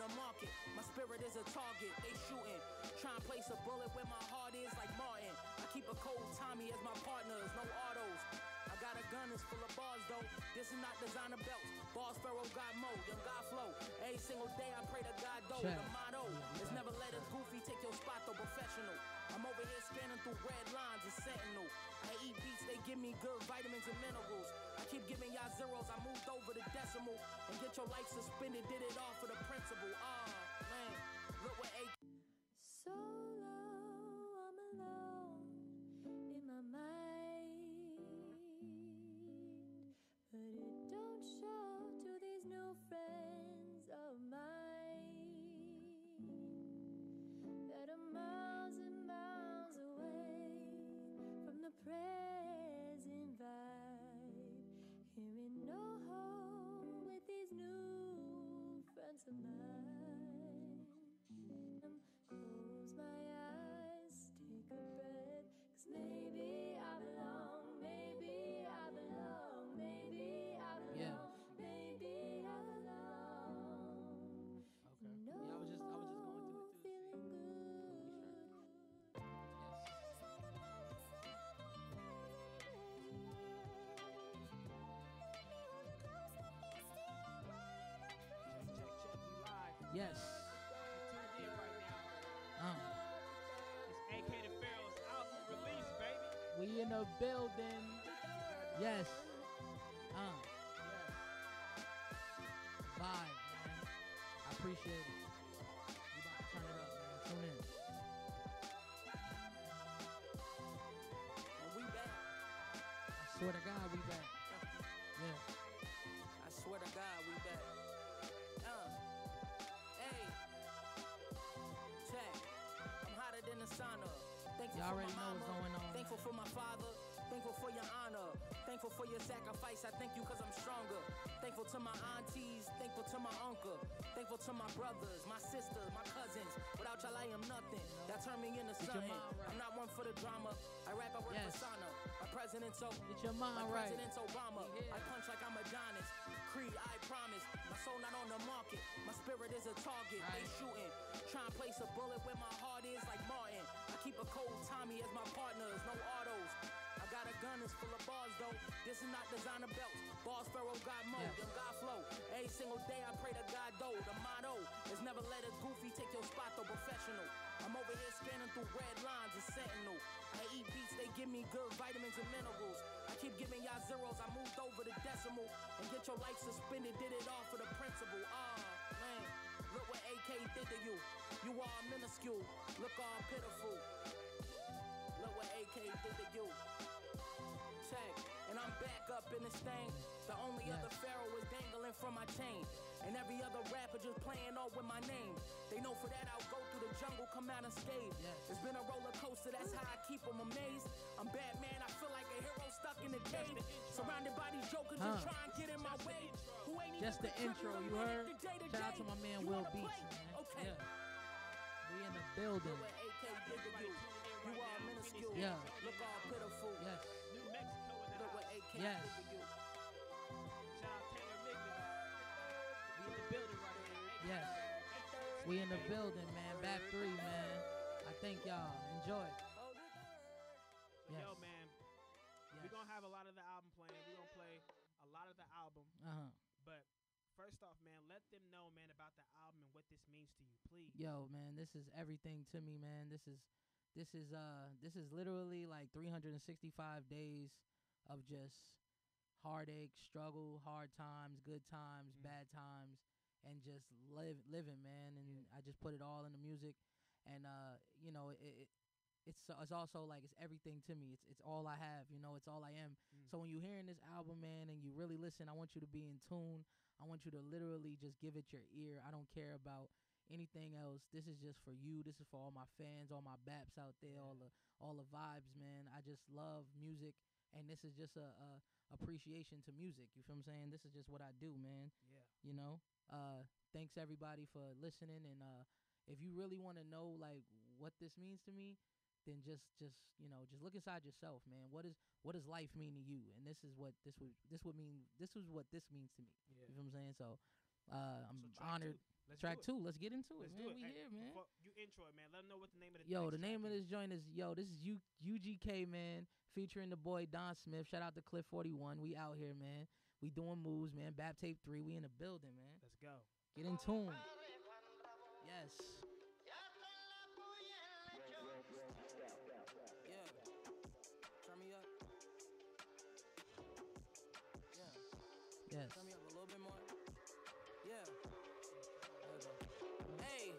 the market. My spirit is a target. They shooting. Try and place a bullet where my heart is like Martin. I keep a cold Tommy as my partners. No autos. I got a gun that's full of bars though. This is not designer belts. Boss Pharaoh got mo, young God flow. Every single day I pray to God though. The motto is never let a goofy take your spot though. Professional. I'm over here scanning through red lines and sentinel. I eat beats, they give me good vitamins and minerals. I keep giving y'all zeros. I moved over the decimal and get your life suspended. Did it all for the principle. Man, look what A. Solo, I'm alone in my mind, but it don't show to these new friends of mine that are miles and miles away from the present vibe. Hearing no home with these new friends of mine. Close my eyes, take a breath, 'cause maybe I belong, maybe I belong, maybe I belong, maybe I belong. Okay. Yeah, I was just going through it too. Feeling good. Yes. It's Akay the Pharaoh's album release, baby. We in the building. Yes. Vibe, man. I appreciate it. We about to turn it up, man. Tune in. And we back. I swear to God, we back. Yeah. I swear to God, we back. Hey. Check. I'm hotter than the sauna. Thankful Y'all for already my know what's mama. going on. Thankful for my father. Thankful for your honor. Thankful for your sacrifice. I thank you because I'm stronger. Thankful to my aunties. Thankful to my uncle. Thankful to my brothers, my sisters, my cousins. Without y'all, I am nothing. That turned me into something. Right. I'm not one for the drama. I rap, I work persona. My president, so get your mind my right. President Obama. I punch like I'm Adonis. Creed, I promise. My soul not on the market. My spirit is a target. They shooting. Try and place a bullet where my heart is like Martin. I keep a cold Tommy as my partners. No autos. I got a gun that's full of bars though. This is not designer belts. Boss Pharaoh got mo, young God flow. Every single day I pray to God though. The motto is never let a goofy take your spot though. Professional. I'm over here scanning through red lines and sentinel. I eat beats, they give me good vitamins and minerals. I keep giving y'all zeros. I moved over the decimal and get your life suspended. Did it all for the principle. Man, look what AK did to you. You all minuscule. Look all pitiful. Look what AK did to you. Check. And I'm back up in this thing. The only other Pharaoh is dangling from my chain. And every other rapper just playing off with my name. They know for that I'll go through the jungle, come out unscathed. It's been a roller coaster, that's how I keep them amazed. I'm Batman, I feel like a hero stuck in the cave. Surrounded by these jokers just try and get in my way. Who ain't just the intro, you heard? Shout out to my man Will Beats, man. Okay. Yeah. We in the building. You are minuscule. Yeah. Look all pitiful. Yes. New Mexico in the Look what house. AK Yes. did to you. Shout out Taylor Mickens. We in the building right now. Yes. We in the building, man. Back 3, man. I thank y'all. Enjoy. But yo, man, we're going to have a lot of the album playing. We're going to play a lot of the album. But first off, man, let them know, man, about the album and what this means to you, please. Yo, man, this is everything to me, man. This is literally like 365 days of just heartache, struggle, hard times, good times, bad times, and just living, man. And I just put it all in the music, and you know, it's also like it's everything to me. It's all I have, you know. It's all I am. So when you're hearing this album, man, and you really listen, I want you to be in tune. I want you to literally just give it your ear. I don't care about anything else. This is just for you. This is for all my fans, all my baps out there, all the vibes, man. I just love music, and this is just a appreciation to music. You feel what I'm saying? This is just what I do, man. Yeah. You know? Thanks everybody for listening, and if you really want to know like what this means to me, then just you know, just look inside yourself, man. What does life mean to you? And this is what this is what this means to me. Yeah. You feel what I'm saying? So I'm honored. Track 2. Let's get into it, Let's man. do it. We here, man. You intro it, man. Let them know what the name of the the name of this joint is, this is UGK, man, featuring the boy Don Smith. Shout out to Cliff 41. We out here, man. We doing moves, man. Bap Tape 3. We in the building, man. Let's go. Get in tune. Yes. Yeah. Turn me up. Yeah. Yes. Turn me up a little bit more. Yeah. There we go. Hey.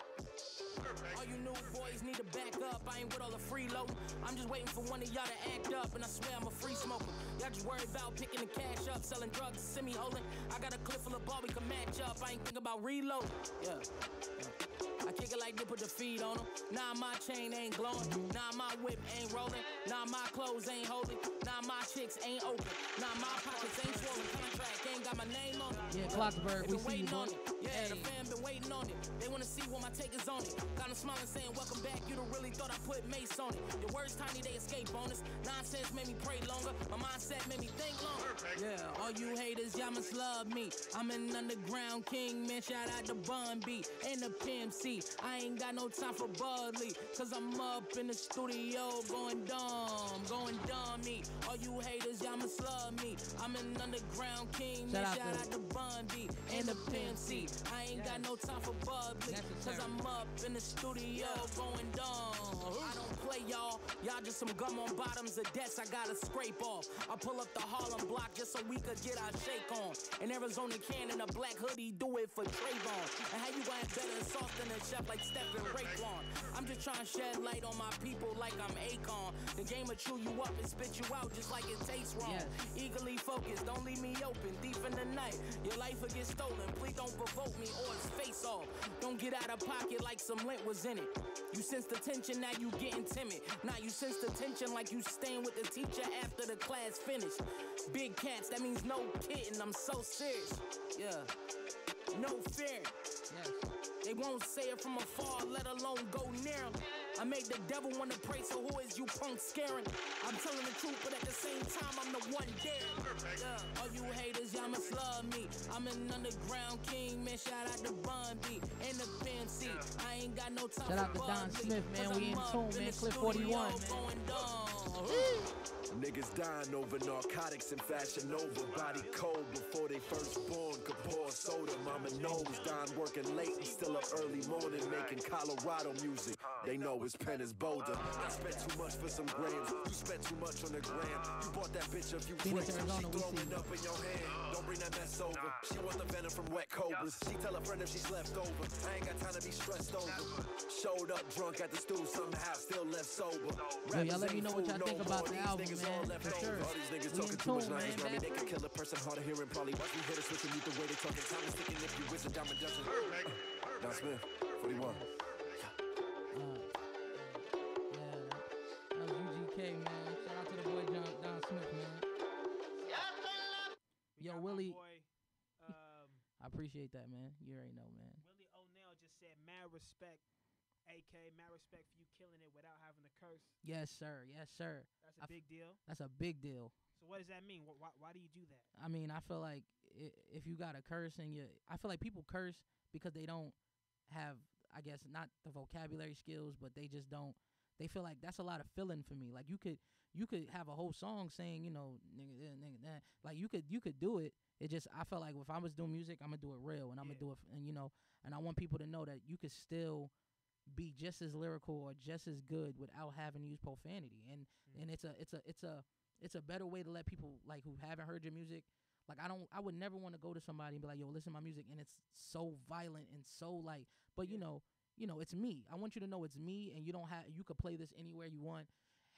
All you new boys need to back up. I ain't with all the freeloading. I'm just waiting for one of y'all to act up, and I swear I'm a free smoker. Y'all just worried about picking the cash up, selling drugs, semi holding. I got a clip full of ball we can match up. I ain't think about reload. Yeah. I kick it like they put the feed on them. Nah, my chain ain't glowing. Nah, my whip ain't rolling. Nah, my clothes ain't holding. Nah, my chicks ain't open. Nah, my pockets ain't swollen. Contract ain't got my name on it. Yeah, Clocksburg, we see you, on boy. it. Yeah, the fam been waiting on it. They wanna see what my take is on it. Got them smiling saying, welcome back. You done really thought I put mace on it. Your words tiny, they escape bonus. Nonsense made me pray longer. My mindset made me think longer. Yeah, all you haters, y'all must love me. I'm an underground king, man. Shout out to Bun B and the PMC. I ain't got no time for Budley, cause I'm up in the studio going dumb me. All you haters, y'all must love me. I'm an underground king, man. Shout out to Bun B and the PMC. I ain't got no time for Budley, cause I'm up in the studio going dumb. I don't play y'all just some gum on bottoms of debts I gotta scrape off. I pull up the Harlem block just so we could get our shake on. An Arizona can in a black hoodie, do it for Trayvon. And how you gonna have better sauce than a chef like Steph and Raekwon? I'm just trying to shed light on my people like I'm Akon. The game will chew you up and spit you out just like it tastes wrong. Eagerly focused, don't leave me open. Thief in the night, your life will get stolen. Please don't provoke me or it's face off. Don't get out of pocket like some lint was in it. You sense the tension, now you getting timid. Now you sense the tension like you staying with the teacher after the class finished. Big cats, that means no kidding, I'm so serious. Yeah, no fear. Yes. They won't say it from afar, let alone go near them. I make the devil wanna pray, so who is you punk scaring? I'm telling the truth, but at the same time, I'm the one daring. Yeah, all you haters, y'all must love me. I'm an underground king, man. Shout out to Bun B and the PNC. I ain't got no time Shout out to Don Smith, man. We in tune, man. Cliff 41, man. Niggas dying over narcotics and fashion over body cold before they first born. Could pour soda, mama knows. Don working late and still up early morning making Colorado music. They know his pen is bolder. I spent too much for some grams. You spent too much on the gram. You bought that bitch a few drinks and she throwing up in your hand. Don't bring that mess over. She want the venom from wet cobras. She tell a friend if she's left over. I ain't got time to be stressed over. Showed up drunk at the stool somehow, still left sober. Yo, y'all let me know what y'all think about the album, man. For sure. All these niggas talking too much nonsense, man. They can kill a person hard of hearing. Probably watch me hit a switch and meet the way they talking. Time is ticking if you wish a diamond doesn't. Don Smith, 41. That was UGK, man. Shout out to the boy Don Smith, man. Yo, Willie. I appreciate that, man. You already know, man. Willie O'Neill just said, mad respect, AK, mad respect for you killing it without having to curse. Yes, sir. Yes, sir. That's a big deal. That's a big deal. So what does that mean? Why do you do that? I mean, I feel like if you got a curse and I feel like people curse because they don't have, I guess, not the vocabulary skills, but they just don't. They feel like that's a lot of feeling for me. Like you could have a whole song saying, you know, nigga this, nigga that. Like you could do it. It just, I felt like if I was doing music, I'm gonna do it real, and I'm gonna do it, and you know, and I want people to know that you could still be just as lyrical or just as good without having to use profanity, and it's a better way to let people like who haven't heard your music. Like I would never want to go to somebody and be like, yo, listen to my music, and it's so violent and so like, but you know, it's me. I want you to know it's me, and you could play this anywhere you want.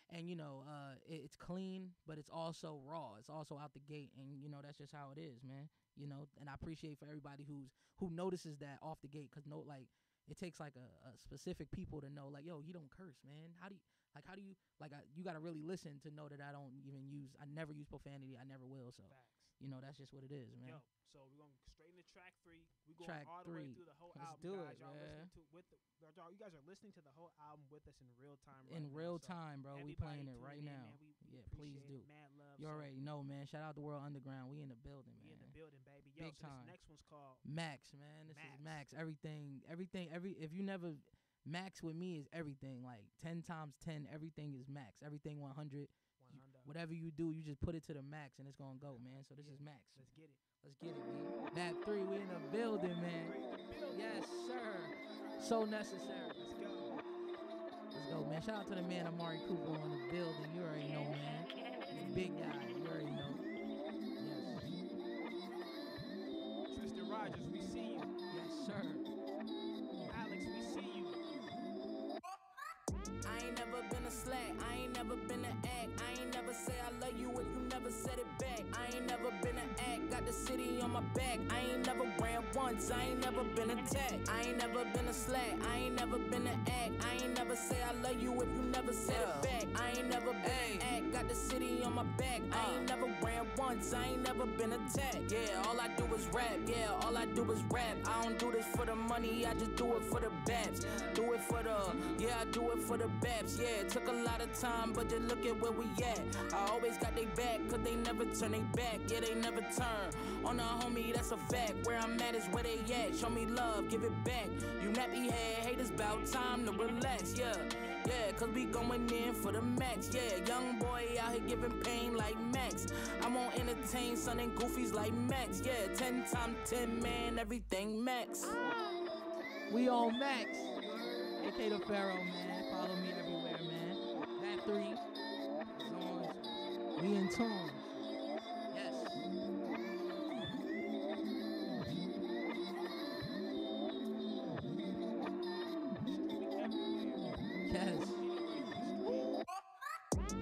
And, you know, it's clean, but it's also raw. It's also out the gate. And, you know, that's just how it is, man. You know, and I appreciate for everybody who notices that off the gate. Because, it takes, like, a specific people to know, like, yo, you don't curse, man. You got to really listen to know that I never use profanity. I never will. So, Facts. you know, that's just what it is, man. Yo, so we're going to straight in the track 3. We're going Track all the way 3. through the whole Let's album, do guys. it, Y'all man. y'all, you guys are listening to the whole album with us in real time. Right In now. real So time, bro. We everybody playing it right tuning in, now. man, we Yeah, please appreciate do. it. Mad love. You So already know, man. Shout out the World Underground. We in the building, we in man. the building, baby. Yo, Big so time. this next one's called Max, man. This is Max. Max. Everything. If you never, Max with me is everything. Like 10 times 10, everything is Max. Everything 100. Whatever you do, you just put it to the max and it's gonna go, man. So this is Max. Let's get it. Let's get it, B. That 3, we in the building, man. Yes, sir. So necessary. Let's go. Let's go, man. Shout out to the man Amari Cooper on the building. You already know, man. Big guy. You already know. Yes. Tristan Rogers, we see you. Yes, sir. Alex, we see you. I ain't never been a slack, I ain't never been an act. I ain't never say I love you if you never said it back. I ain't never been an act, got the city on my back. I ain't never ran once, I ain't never been attacked. I ain't never been a slack, I ain't never been an act. I ain't never say I love you if you never said it back. I ain't never been an act, got the city on my back. I ain't never ran once, I ain't never been attacked. Yeah, all I do is rap, yeah, all I do is rap. I don't do this for the money, I just do it for the babs. Do it for the, yeah, I do it for the babs. Yeah, it took a lot of time, but just look at where we at. I always got they back, cause they never turn they back. Yeah, they never turn on a homie, that's a fact. Where I'm at is where they at. Show me love, give it back. You nappy head haters, bout time to relax, yeah. Yeah, cause we going in for the max, yeah. Young boy out here giving pain like Max. I won't entertain son and goofies like Max, yeah. 10 times 10, man, everything Max. We on Max. Akay the Pharaoh, man. Follow me everywhere, man. That 3 is on. We in tune. Yes. Yes.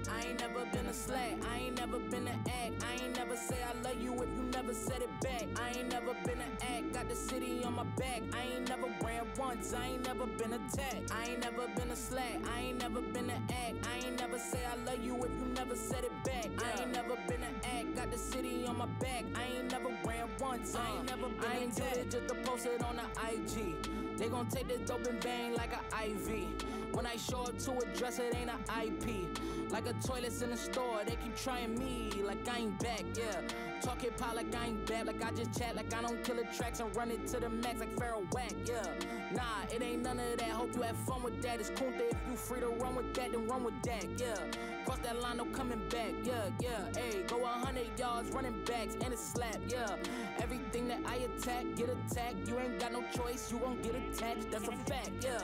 I ain't never been a slack, I ain't never been an act. I ain't never say I love you if you never said it back. I ain't never been an act, got the city on my back. I ain't never ran once, I ain't never been attacked. I ain't never been a slack, I ain't never been an act. I ain't never say I love you if you never said it back. I ain't never been an act, got the city on my back. I ain't never ran once, I ain't never been attacked. I ain't do it just to post it on the IG. They gon' take this dope and bang like an IV. When I show up to address it ain't an IP. Like a toilets in the store, they keep trying me like I ain't back, yeah. Talk hip hop like I ain't bad, like I just chat, like I don't kill the tracks and run it to the max like Pharaoh's, yeah. Nah, it ain't none of that, hope you have fun with that. It's cool that if you free to run with that, then run with that, yeah. Cross that line, no coming back, yeah, yeah. Ayy, go 100 yards, running backs, and it's slap, yeah. Everything that I attack, get attacked. You ain't got no choice, you gon' get attached, that's a fact, yeah.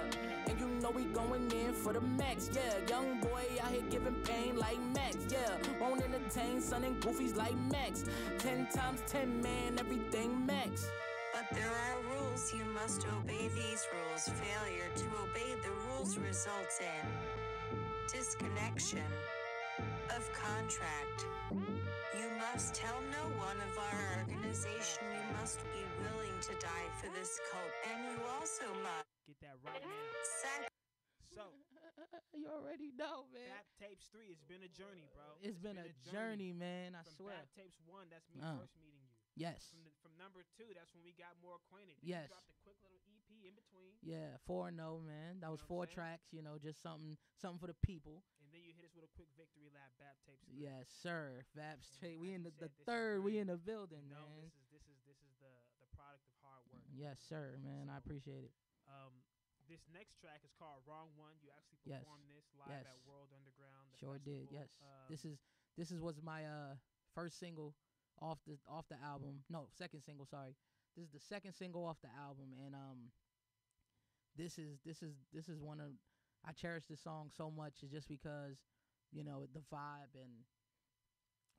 And you know we going in for the max, yeah. Young boy out here giving pain like Max, yeah. Won't entertain son and goofies like Max. 10 times 10, man, everything Max. But there are rules, you must obey these rules. Failure to obey the rules results in disconnection of contract. You must tell no one of our organization. You must be willing to die for this cult, and you also must get that right now. So you already know, man. Bap Tapes 3, it's been a journey, bro. It's been a journey, man. I from swear. Bap Tapes 1, that's me first meeting you. Yes. From number 2, that's when we got more acquainted. Yes. You dropped a quick little EP in between. Yeah, 4-0, man. That was 4 tracks, you know, just something for the people. And then you hit us with a quick victory lap, Bap Tapes 3. Yes, sir. Vaps Tape. We in the third. We in the building, no, man. This is the product of hard work. Yes, sir, man. So, I appreciate it. This next track is called Wrong One. You actually performed this live at World Underground. Sure festival. did. Yes. This was my first single off the album. No, second single. Sorry. This is the second single off the album, and this is one of, I cherish this song so much just because, you know, the vibe and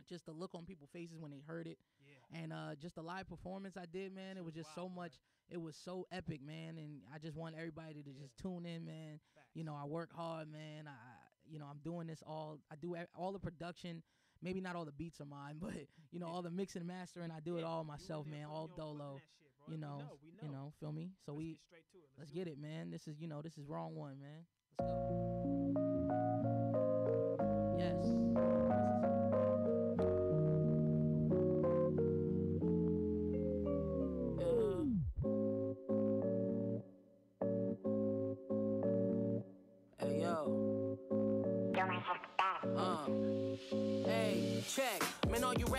just the look on people's faces when they heard it. Yeah. And just the live performance I did, man, it was just so much. It was so epic, man, and I just want everybody to just tune in, man. Facts. You know, I work hard, man. I'm doing this I do all the production. Maybe not all the beats are mine, but you know, all the mixing and mastering, I do it all myself, man. All dolo. We know. You know, feel me? So let's get straight to it. Let's get it, man. This is Wrong One, man. Let's go. Yes.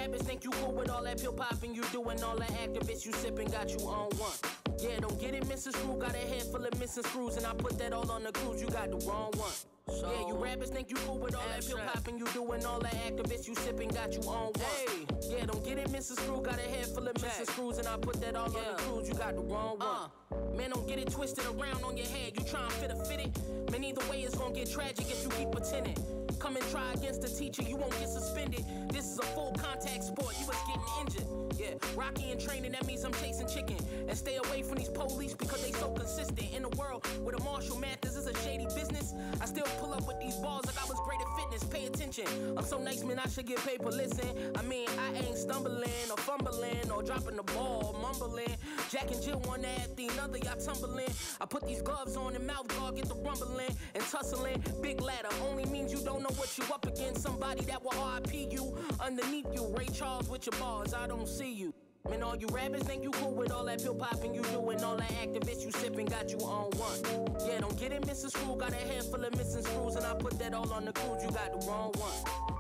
rappers think you cool with all that pill popping you do, and all that activists you sipping got you on one. Yeah, don't get it, Mrs. Screw. Got a head full of missing screws, and I put that all on the cruise. You got the wrong one. So, yeah, you rappers think you cool with all that pill popping you doing, all that activists you sipping got you on one. Hey, yeah, don't get it, Mrs. Screw. Got a head full of missing screws, and I put that all on the cruise. You got the wrong one. Man, don't get it twisted around on your head. You try and fit a fitted. Man, either way it's gonna get tragic if you keep pretending. Come and try against the teacher, you won't get suspended. This is a full contact sport, you was getting injured. Yeah, Rocky in training, that means I'm chasing chicken. And stay away from these police because they so consistent. In a world where the Marshall Mathers is a shady business, I still pull up with these balls like I was great at fitness. Pay attention, I'm so nice, man, I should get paid for listen. I mean, I ain't stumbling or fumbling or dropping the ball, mumbling. Jack and Jill one after another, y'all tumbling. I put these gloves on and mouth guard, get the rumbling and tussling. Big ladder only means you don't know what you up against. Somebody that will RIP you underneath you. Ray Charles with your bars, I don't see you. Man, all you rappers think you cool with all that pill popping you doing, all that activists you sipping got you on one. Yeah, don't get it, Mrs. Screw. Got a head full of missing screws, and I put that all on the cruise. You got the wrong one.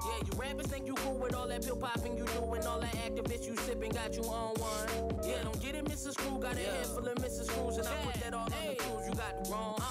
Yeah, you rappers think you cool with all that pill popping you doing, all that activists you sipping got you on one. Yeah, don't get it, Mrs. Screw. Got a head full of missing screws, and I put that all on the cruise. You got the wrong one.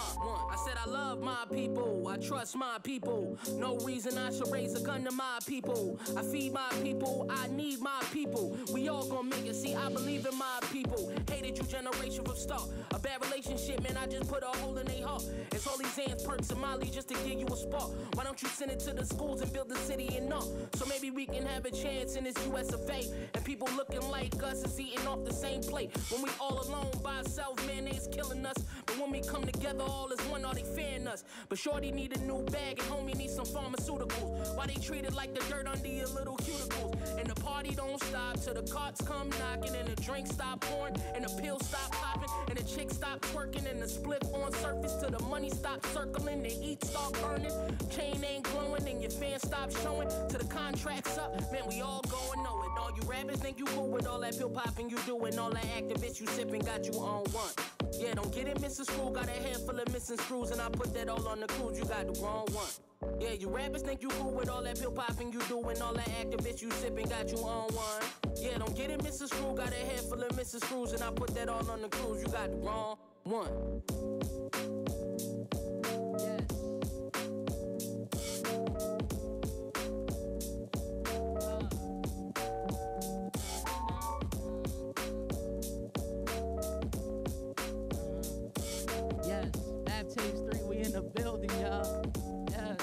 I said I love my people, I trust my people. No reason I should raise a gun to my people. I feed my people, I need my people. We all gon' make it, see I believe in my people. Hated you generation from start. A bad relationship, man, I just put a hole in their heart. It's all these Zans, perks, and Molly just to give you a spark. Why don't you send it to the schools and build the city and all? So maybe we can have a chance in this US of A. And people looking like us is eating off the same plate. When we all alone by ourselves, man, it's killing us. But when we come together, all is one, are they fearing us? But shorty need a new bag and homie need some pharmaceuticals. Why they treat it like the dirt under your little cuticles? And the party don't stop till the carts come knocking, and the drink stop pouring, and the pills stop popping, and the chick stop twerking, and the split on surface till the money stop circling, the heat start burning, chain ain't glowing, and your fans stop showing till the contract's up. Man, we all going know it. All you rappers think you cool with all that pill popping you doing, all that activists you sipping got you on one. Yeah, don't get it, Mrs. Screw. Got a head full of missing screws, and I put that all on the cruise. You got the wrong one. Yeah, you rappers think you cool with all that pill popping you doing, all that activists you sipping got you on one. Yeah, don't get it, Mrs. Screw. Got a head full of missing screws, and I put that all on the cruise. You got the wrong one. In the building, y'all. Yes.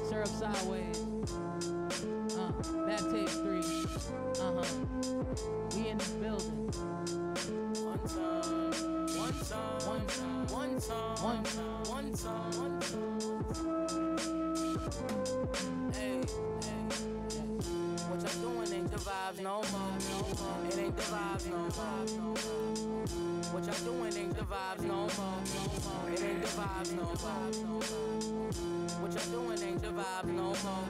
Syrup sideways. Bad tape 3. We in the building. One time. Hey. What y'all doing ain't the vibes no more. It ain't the vibes no more. What y'all doing ain't the vibes no more. It ain't the vibes no more. What y'all doing ain't the vibes no more.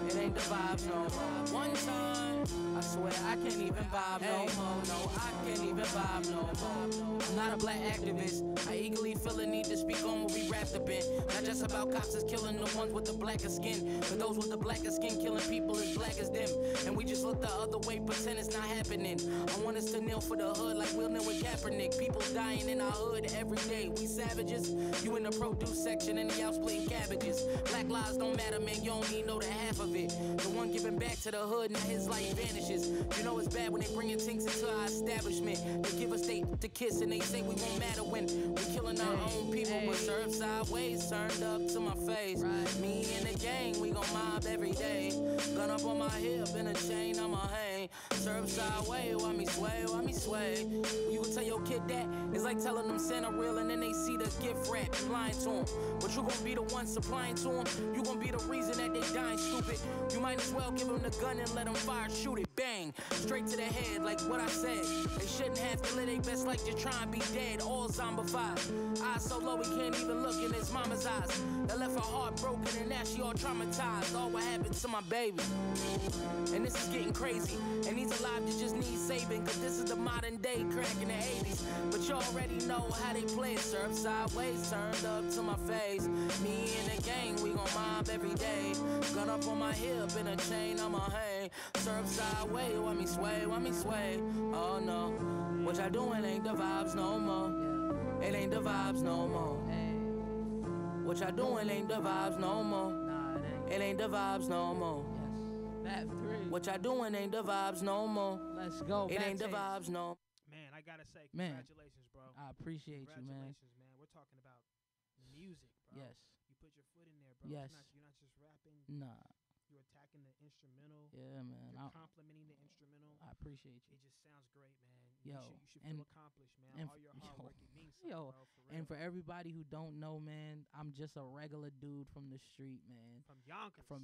It ain't the vibes no more. One time, I swear I can't even vibe no more. No, I can't even vibe no more. I'm not a black activist. I eagerly feel the need to speak on what we rapped a bit. Not just about cops is killing the ones with the blacker skin, but those with the blacker skin killing people as black as them. And we just look the other way, pretend it's not happening. I want us to kneel for the hood like we'll kneel with Kaepernick. People dying in our hood every day. We savages. You in the produce section and the out splitting cabbages. Black lives don't matter, man. You don't even know the half of it. The one giving back to the hood, now his life vanishes. You know it's bad when they bringing things into our establishment. They give us to kiss and they say we won't matter when we killing our own people. But serve sideways, turned up to my face. Me and the gang, we gon' mob every day. Gun up on my hip and a chain on my hang. Serve sideways, why me sway? You tell your kid that, it's like telling them Santa real and then they see the gift wrap blind to them. But you gon' be the one supplying to them. You gon' be the reason that they dying stupid. You might as well give them the gun and let them fire, shoot it, bang. bang. Straight to the head, like what I said. They shouldn't have to live their best like to try and be dead. All zombified. Eyes so low he can't even look in his mama's eyes. That left her heart broken and now she all traumatized. All what happened to my baby. And this is getting crazy. And he's alive that just needs saving. Cause this is the modern day crack in the 80s. But you already know how they play it. Surf sideways, turned up to my face. Me and the gang, we gon' mob every day. Gun up on my hip in a chain, I'ma hang. Surf sideways, want me sway, want me sway. Oh no, what y'all doing ain't the vibes no more. It ain't the vibes no more. What y'all doing ain't the vibes no more. It ain't the vibes no more. What y'all doing ain't the vibes no more. Let's go. It ain't the vibes no. Man, I gotta say, congratulations, bro. I appreciate you, man. Congratulations, man. We're talking about music, bro. Yes. You put your foot in there, bro. Yes. You're not just rapping. Nah. You're attacking the instrumental. Yeah, man. You're complimenting the instrumental. I appreciate you. It just sounds great, man. Yo, you should feel accomplished, man. All your hard work, it means something, bro. For real. And for everybody who don't know, man, I'm just a regular dude from the street, man. From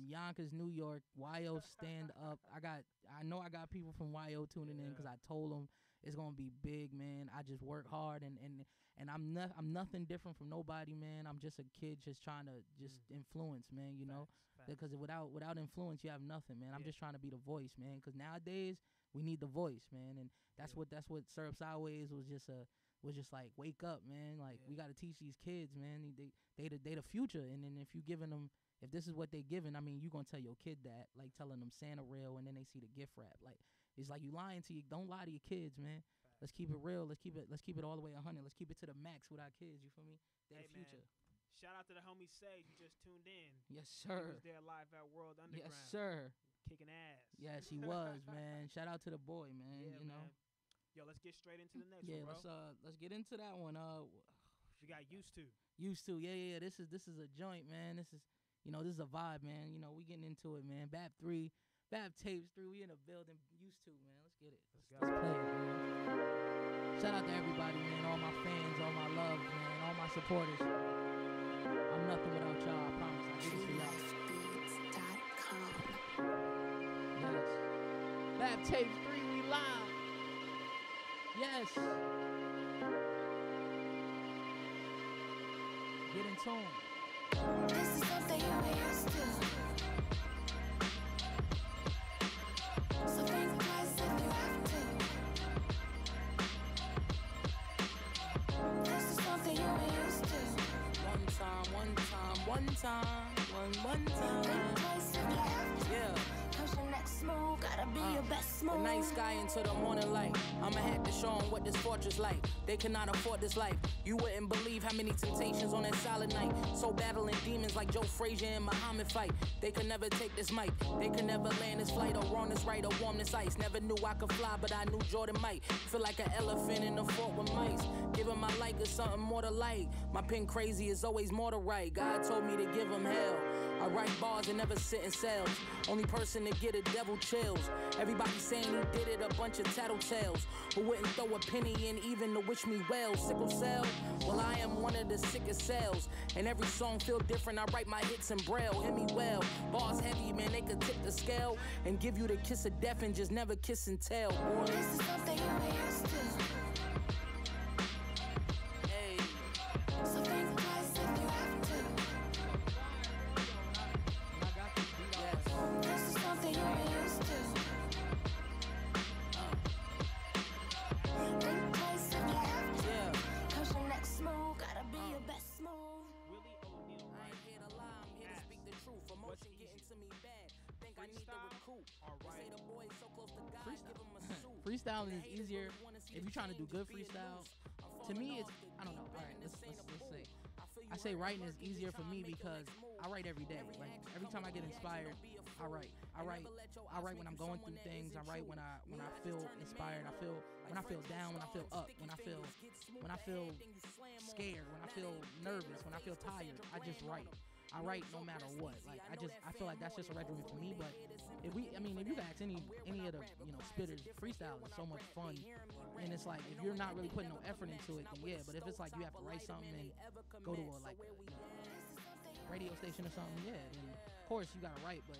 Yonkers, New York. YO stand up. I know I got people from YO tuning in because I told them it's gonna be big, man. I just work hard and I'm nothing different from nobody, man. I'm just a kid just trying to influence, man. You know, because without influence, you have nothing, man. I'm just trying to be the voice, man. Because nowadays we need the voice, man, and that's what Syrup Sideways was just like, wake up, man. Like we got to teach these kids, man. They the future, and then if this is what they giving, I mean, you gonna tell your kid that, like telling them Santa real, and then they see the gift wrap, like it's like you lying to you. Don't lie to your kids, man. Let's keep it real. Let's keep it all the way 100. Let's keep it to the max with our kids. You feel me? They're the future. Man. Shout out to the homie Sage. You just tuned in. Yes, sir. He was there live at World Underground. Yes, sir. Kicking ass. Yes, he was, man. Shout out to the boy, man. Yeah, you know. Man. Yo, let's get straight into the next one, bro. Let's get into that one. We got used to. Yeah. This is a joint, man. This is a vibe, man. You know, we getting into it, man. Bap Tapes 3. We in the building. Used to, man. Let's get it. Let's play it, man. Shout out to everybody, man. All my fans, all my love, man. All my supporters. I'm nothing without y'all. I promise. I do this for y'all. Yes. Bap Tapes 3. We live. Yes. Get in tune. This is something you ain't used to. So think twice if you have to. This is something you ain't used to. One time. Think twice if you have to. Yeah. Cause your next move gotta be your best move. The night sky into the morning light. I'ma have to show 'em what this fortress like. They cannot afford this life. You wouldn't believe how many temptations on that solid night. So battling demons like Joe Frazier and Muhammad fight. They could never take this mic. They could never land this flight or run this right or warm this ice. Never knew I could fly, but I knew Jordan might. Feel like an elephant in the fort with mice. Giving my like is something more to like. My pen crazy is always more to write. God told me to give him hell. I write bars and never sit in cells. Only person to get a devil chills. Everybody saying he did it, a bunch of tattletales. Who wouldn't throw a penny in even to wish me well. Sickle cell? Well, I am one of the sickest cells. And every song feel different, I write my hits in braille. Hear me well. Bars heavy, man, they could tip the scale. And give you the kiss of death and just never kiss and tell. Boy. This is something you ain't used to. Hey. So think twice if you have to. This is something you ain't used to. Think twice if you have to. Yeah. Cause your next move gotta be your best move. Willie O'Neal, I right? ain't here to lie, I'm here to speak the truth. Emotion getting to me bad. Think I need to recoup. They say the boy is so close to God, give him a suit. Freestyling is easier if you're trying to do good freestyle. To me, it's, I don't know. All right, let's say. I say writing is easier for me because I write every day. Like every time I get inspired, I write. I write when I'm going through things. I write when I feel inspired. When I feel down. When I feel up. When I feel scared. When I feel nervous. When I feel tired. I just write. I write no matter what. Like I feel like that's just a regimen for me. But if you can ask any of the spitters, freestyle is so much fun. And it's like if you're not really putting no effort into it, then yeah. But if it's like you have to write something and go to a radio station or something, yeah. Then of course you gotta write. But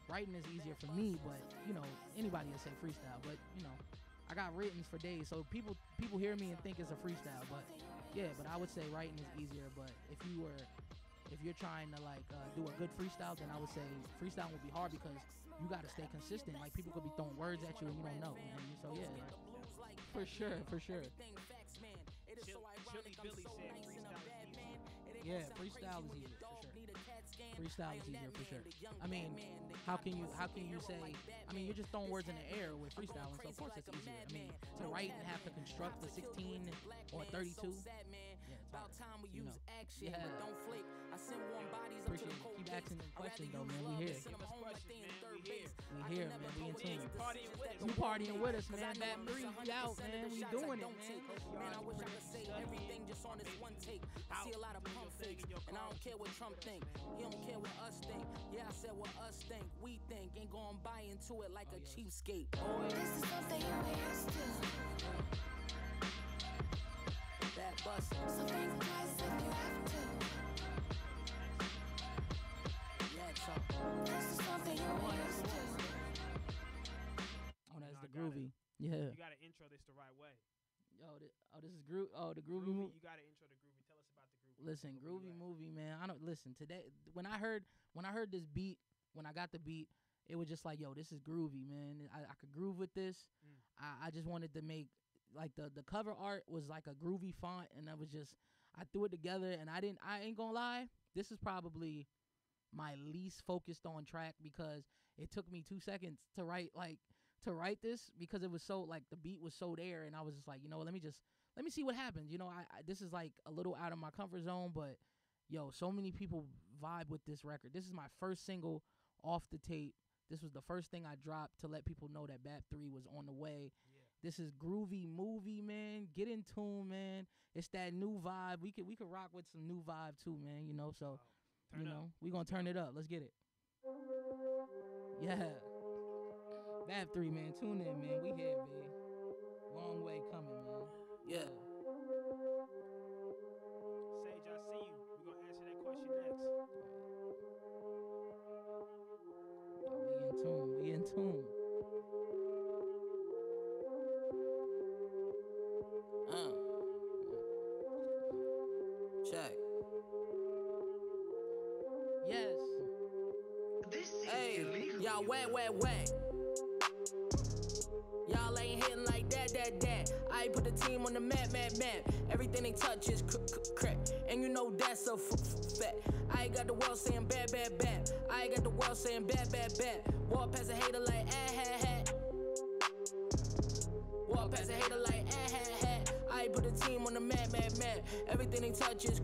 writing is easier for me, but you know, anybody will say freestyle. But you know, I got writtens for days, so people hear me and think it's a freestyle. But yeah, but I would say writing is easier. But if you're trying to like do a good freestyle, then I would say freestyle would be hard because you got to stay consistent. Like people could be throwing words at you and you don't know. And so yeah, for sure. Chili Billy said freestyle is easy. Yeah, freestyle is easier for sure. Freestyle is easier for sure. I mean, how can you say? I mean, you're just throwing words in the air with freestyling, so of course it's easier. I mean, to write and have to construct the 16 or 32. Yeah, it's hard. You know. Yeah. Appreciate it. Keep asking them questions though, man. We here. We here, man. We in tune. You partying with us, man. That 3, we out, man. We doing it, man. Man, I wish I could say everything just on this one take. I see a lot of pump fakes, and I don't care what Trump think. He don't care what us think. Yeah, I said what us think. We think. Ain't gonna buy into it like a cheapskate. This is something you used to. That bus. So think twice if you have to. Yeah, so. This is something you used to. Oh, that's the Groovy. Yeah. You gotta intro this the right way. Yo, this is Groovy. Oh, the Groovy movie. You gotta intro the Groovy. Tell us about the Groovy. Listen, Groovy movie, man. I don't listen today. When I heard this beat, when I got the beat, it was just like, yo, this is groovy, man. I could groove with this. I just wanted to make like the cover art was like a groovy font, and I threw it together, and I ain't gonna lie, this is probably my least focused on track because it took me 2 seconds to write this because it was so like the beat was so there, and I was just like, you know, let me see what happens. You know, I this is like a little out of my comfort zone, but yo, so many people vibe with this record. This is my first single off the tape. This was the first thing I dropped to let people know that BAP 3 was on the way. Yeah. This is Groovy movie, man. Get in tune, man. It's that new vibe. We could rock with some new vibe too, man. You know, so we gonna turn it up. Let's get it. Yeah. BAP 3, man. Tune in, man. We here, babe. Long way coming, man. Yeah. Sage, I see you. We're gonna answer that question next. We in tune. Check. Yes. Hey, y'all wet. Y'all ain't hitting like that. I put the team on the map. Everything they touch is crack. And you know that's a fact. I got the world saying bad. I got the world saying bad. Walk past a hater like Walk past a hater like I put the team on the map. Everything they touch is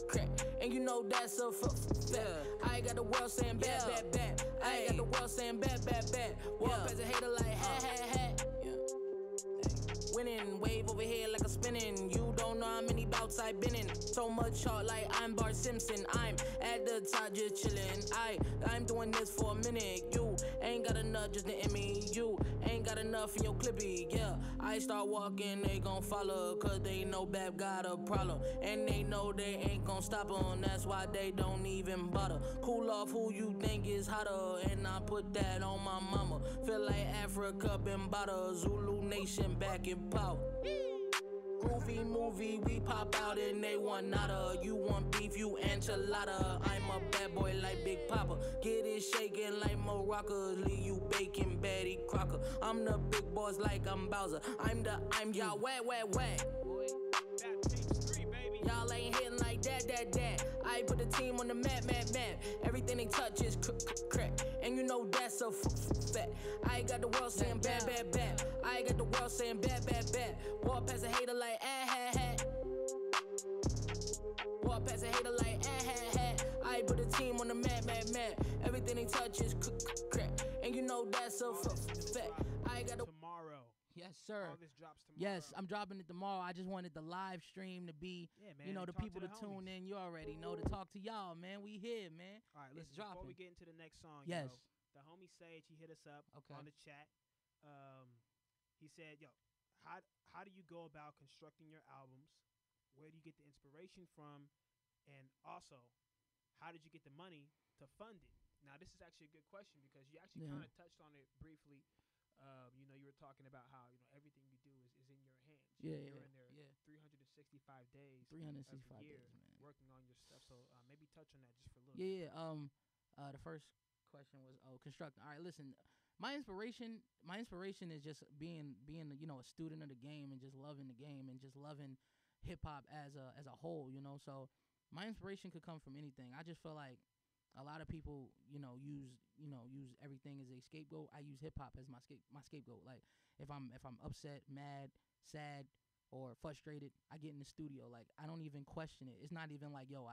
crack. And you know that's a fact. I got the world saying bad. I got the world saying bad. Walk past a hater like Winning, wave over here like a spinning. You don't know how many bouts I've been in. So much heart like I'm Bart Simpson. I'm at the top just chillin'. I'm doing this for a minute. You ain't got enough just to hit me. You ain't got enough in your clippy. Yeah, I start walking, they gon' follow. Cause they know BAP got a problem. And they know they ain't gon' stop them. That's why they don't even bother. Cool off who you think is hotter. And I put that on my mama. Feel like Africa been bought. Zulu Nation back in power. Groovy movie, we pop out and they want nada. You want beef, you enchilada. I'm a bad boy like Big Papa. Get it shaking like maracas. Leave you baking Betty Crocker. I'm the big boss like I'm Bowser. I'm y'all wet. Y'all ain't hitting like that. I put the team on the map. Everything they touch is crack. And you know that's a fact. I got the world saying bad. I got the world saying bad. Walk past a hater like Walk past a hater like I put the team on the map. Everything they touch is crack. And you know that's a fact. I got the tomorrow. Yes, sir. All this drops tomorrow. Yes, I'm dropping it tomorrow. I just wanted the live stream to be, the people to tune in. You already know, to talk to y'all, man. We here, man. All right, listen, before we get into the next song, yes. The homie Sage, he hit us up on the chat. He said, how do you go about constructing your albums? Where do you get the inspiration from? And also, how did you get the money to fund it? Now, this is actually a good question because you actually kind of touched on it briefly. You know, you were talking about how, you know, everything you do is in your hands. You're in there 365 days 365 year days, man. working on your stuff. So maybe touch on that just for a little bit. The first question was constructing. All right, listen. My inspiration is just being you know, a student of the game and just loving the game and just loving hip hop as a whole, you know. So my inspiration could come from anything. I just feel like a lot of people, you know, use everything as a scapegoat. I use hip hop as my scapegoat. Like if I'm upset, mad, sad, or frustrated, I get in the studio. Like I don't even question it. It's not even like, yo,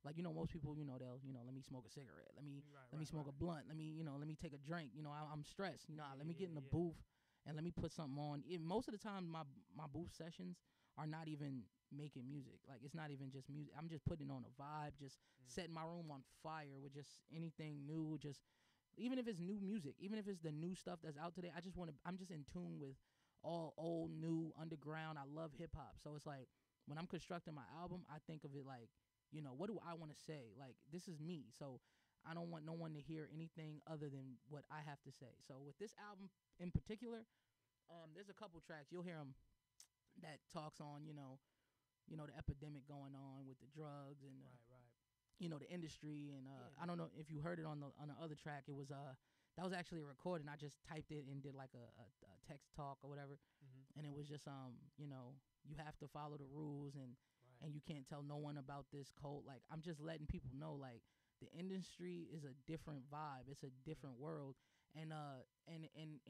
like, you know, most people, you know, they'll, you know, let me smoke a cigarette. Let me smoke a blunt. Let me take a drink. You know, I'm stressed. You know, let me get in the booth and let me put something on. Most of the time, my booth sessions are not even making music. Like it's not even just music. I'm just putting on a vibe, just setting my room on fire with just anything new. Just even if it's new music, even if it's the new stuff that's out today, I'm just in tune with all old, new, underground. I love hip hop. So it's like when I'm constructing my album, I think of it like, you know, what do I want to say? Like, this is me. So I don't want no one to hear anything other than what I have to say. So with this album in particular, there's a couple tracks. You'll hear them that talks on, you know, the epidemic going on with the drugs and, you know, the industry. And I don't know if you heard it on the other track. It was that was actually a recording. I just typed it and did like a text talk or whatever. And it was just, you know, you have to follow the rules and you can't tell no one about this cult. Like, I'm just letting people know, like, the industry is a different vibe. It's a different world. And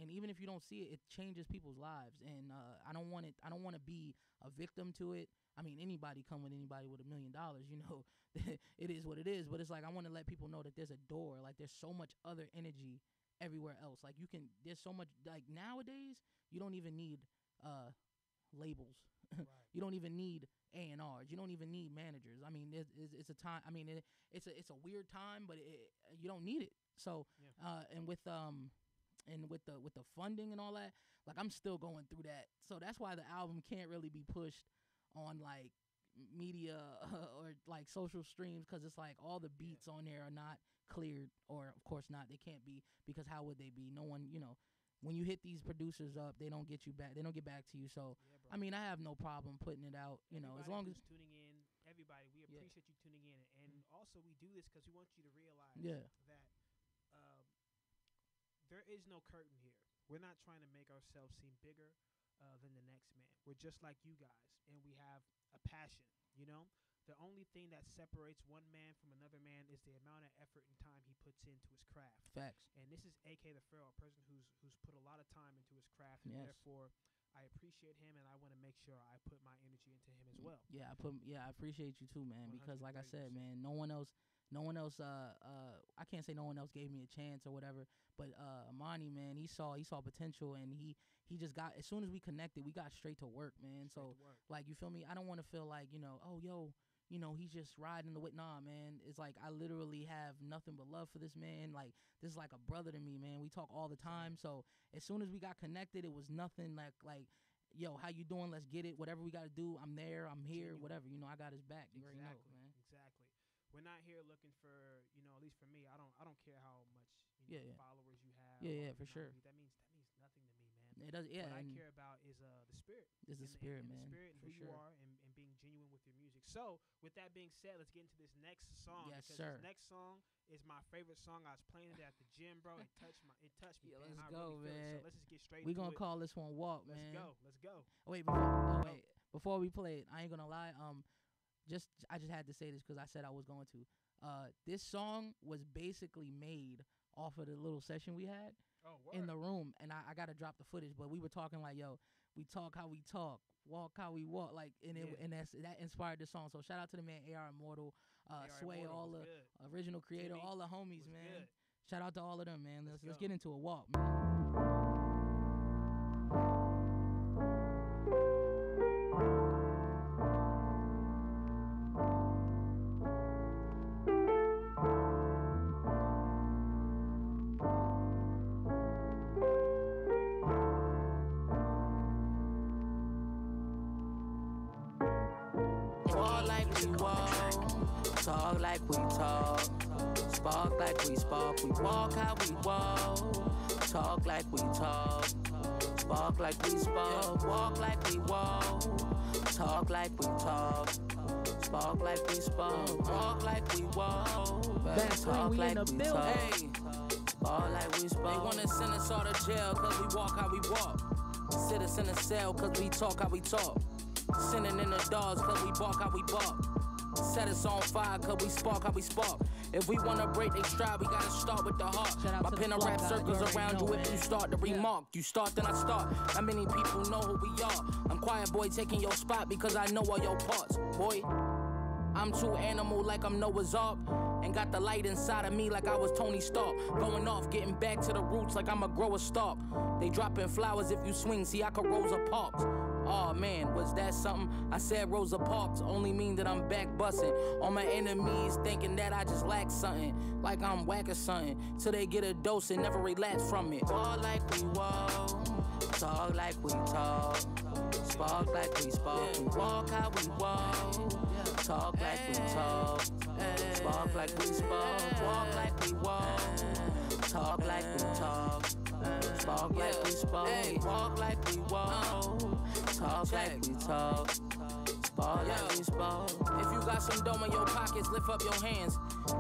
even if you don't see it, it changes people's lives. And I don't want to be a victim to it. I mean, anybody come with anybody with $1 million, you know, it is what it is. But it's like, I want to let people know that there's a door. Like, there's so much other energy everywhere else. Like, there's so much, like, nowadays, you don't even need labels. You don't even need A&Rs. You don't even need managers. I mean, it's a time. I mean, it's a weird time, but you don't need it. So, and with the funding and all that, like, I'm still going through that. So that's why the album can't really be pushed on like media or like social streams, because it's like all the beats on there are not cleared, or of course not. They can't be, because how would they be? No one, you know. When you hit these producers up, they don't get you back. They don't get back to you. So, I mean, I have no problem putting it out. You know, as long as tuning in, everybody, we appreciate you tuning in, and also we do this because we want you to realize that there is no curtain here. We're not trying to make ourselves seem bigger than the next man. We're just like you guys, and we have a passion. You know, the only thing that separates one man from another man is the amount of effort and time he puts into his craft. Facts. And this is Akay the Pharaoh, a person who's put a lot of time into his craft, and therefore I appreciate him, and I want to make sure I put my energy into him as well. I appreciate you too, man, because like I said, man, no one else I can't say no one else gave me a chance or whatever, but Amani, man, he saw potential, and he just got, as soon as we connected, we got straight to work, man. Like, you feel me? I don't want to feel like, you know, oh, yo, you know, he's just riding the nah, man. It's like, I literally have nothing but love for this man. Like, this is like a brother to me, man. We talk all the time. So as soon as we got connected, it was nothing like, yo, how you doing? Let's get it. Whatever we got to do, I'm there. I'm here. Whatever. You know, I got his back. You already know, man. Exactly. We're not here looking for, you know, at least for me, I don't care how much followers you have. Yeah, for sure. That means nothing to me, man. It does. Yeah. What I care about is the spirit. Is the spirit, man. The spirit, and who you are, and being genuine with your music. So, with that being said, let's get into this next song. Yes, because sir. This next song is my favorite song. I was playing it at the gym, bro. It touched me. Yeah, man. let's go, man. So let's just get straight. We're gonna call this one "Walk," man. Let's go. Wait, before we play it, I ain't gonna lie. I just had to say this because I said I was going to. This song was basically made off of the little session we had in the room, and I gotta drop the footage, but we were talking like, yo, we talk how we talk, walk how we walk, like, and that inspired the song. So shout out to the man AR Immortal, Sway, all the original creator, Jimmy, all the homies, man. Good. Shout out to all of them, man. Let's get into a walk, man. Talk like we talk, Spark like we spark, we walk how we walk. Talk like we talk. Spark like we spark, walk like we walk. Talk like we talk. Spark like we spark, walk like we walk. Talk like we talk. Spark like we spark. They wanna send us all to jail cause we walk how we walk. Sit us in a cell cause we talk how we talk. Sinning in the dogs cause we bark how we bark. Set us on fire cause we spark how we spark. If we wanna break they stride, we gotta start with the heart. My pen and rap circles around you if you start to remark. You start, then I start. Not many people know who we are. I'm quiet boy taking your spot because I know all your parts, boy. I'm too animal like I'm Noah's Ark. And got the light inside of me like I was Tony Stark. Going off, getting back to the roots like I'm a grower stalk. They dropping flowers if you swing, see I could Rosa Parks. Oh man, was that something? I said Rosa Parks, only mean that I'm back busting. All my enemies thinking that I just lack something. Like I'm whack or something. Till they get a dose and never relapse from it. Walk like we walk, talk like we talk. Spark like we spark, we walk how we walk. Talk like we talk. Spark like we spark, walk like we walk. Talk like we talk. Spark like we spark, walk like we walk. Talk like we talk. Spark like we spark. If you got some dough in your pockets, lift up your hands.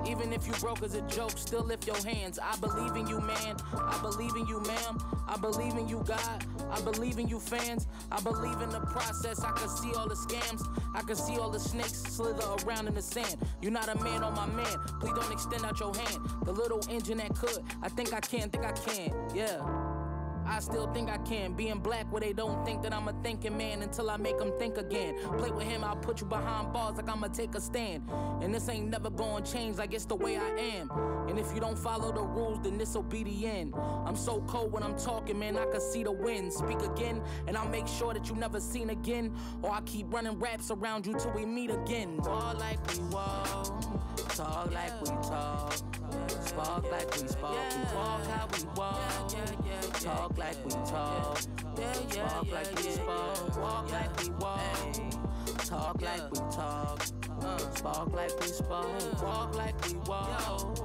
Even if you broke as a joke, still lift your hands. I believe in you, man. I believe in you, ma'am. I believe in you, God. I believe in you, fans. I believe in the process. I can see all the scams. I can see all the snakes slither around in the sand. You're not a man on my man. Please don't extend out your hand. The little engine that could. I think I can, yeah. I still think I can. Being black where they don't think that I'm a thinking man until I make them think again. Play with him, I'll put you behind bars like I'ma take a stand. And this ain't never gonna change like it's the way I am. And if you don't follow the rules, then this'll be the end. I'm so cold when I'm talking, man, I can see the wind. Speak again, and I'll make sure that you never seen again. Or I keep running raps around you till we meet again. Walk like we walk, talk like we talk. Spark like we spark, we walk how we walk. Talk like we talk. Spark like we spark, walk like we walk. Talk like we talk. Spark like we spark, walk like we walk.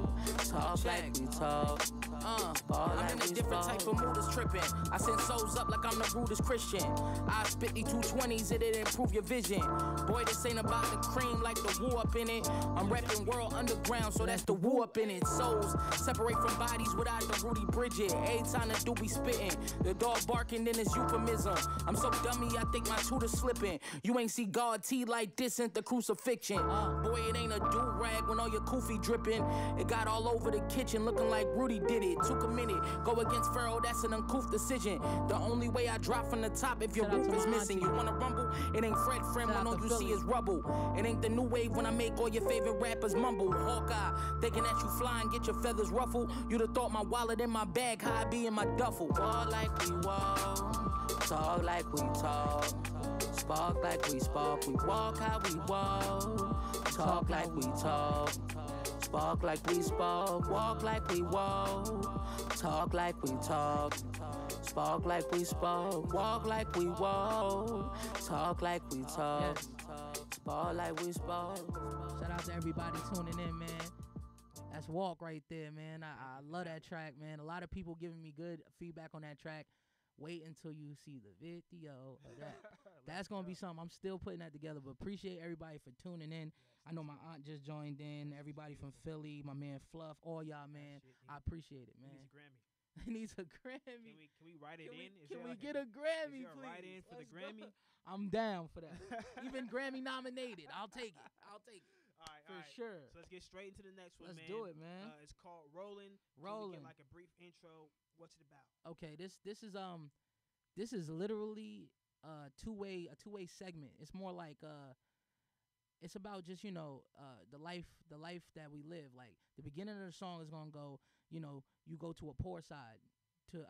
Talk like we talk. I'm in a different type of mood, it's tripping. I send souls up like I'm the rudest Christian. I spit these 220s, it'll improve your vision. Boy, this ain't about the cream like the woo up in it. I'm repping world underground, so that's the woo up in it. Souls separate from bodies without the Rudy Bridget. Every time the do be spitting, the dog barking, then it's euphemism. I'm so dummy, I think my tutor's slipping. You ain't see God T like this in the crucifixion. Boy, it ain't a do-rag when all your koofy dripping. It got all over the kitchen looking like Rudy did it. Too committed, go against Pharaoh, that's an uncouth decision. The only way I drop from the top if your roof is missing. You wanna rumble? It ain't Fred friend when all you see is rubble. It ain't the new wave when I make all your favorite rappers mumble. Hawkeye, thinking that you fly and get your feathers ruffled. You'd have thought my wallet in my bag, how I be in my duffel. Walk like we walk, talk like we talk. Spark like we spark, we walk how we walk. Talk like we talk. Spark like we spark, walk like we walk. Talk like we talk. Spark like we spark, walk like we walk. Talk like we talk. Spark like we spark. Shout out to everybody tuning in, man. That's Walk right there, man. I love that track, man. A lot of people giving me good feedback on that track. Wait until you see the video of that. That's going to be something. I'm still putting that together, but appreciate everybody for tuning in. I know my aunt just joined in. Everybody from Philly, my man Fluff, all y'all, man. I appreciate it, man. He needs a Grammy. He needs a Grammy. Can we write it in? Can we get a Grammy, please? Write in for the Grammy? I'm down for that. Even Grammy nominated. I'll take it. All right, for sure. So let's get straight into the next one, Let's man. do it, man. It's called Rollin'. Rollin'. Get like a brief intro. What's it about? Okay, this is literally a two-way segment. It's more like it's about just, the life that we live. Like the beginning of the song is gonna go, you go to a poor side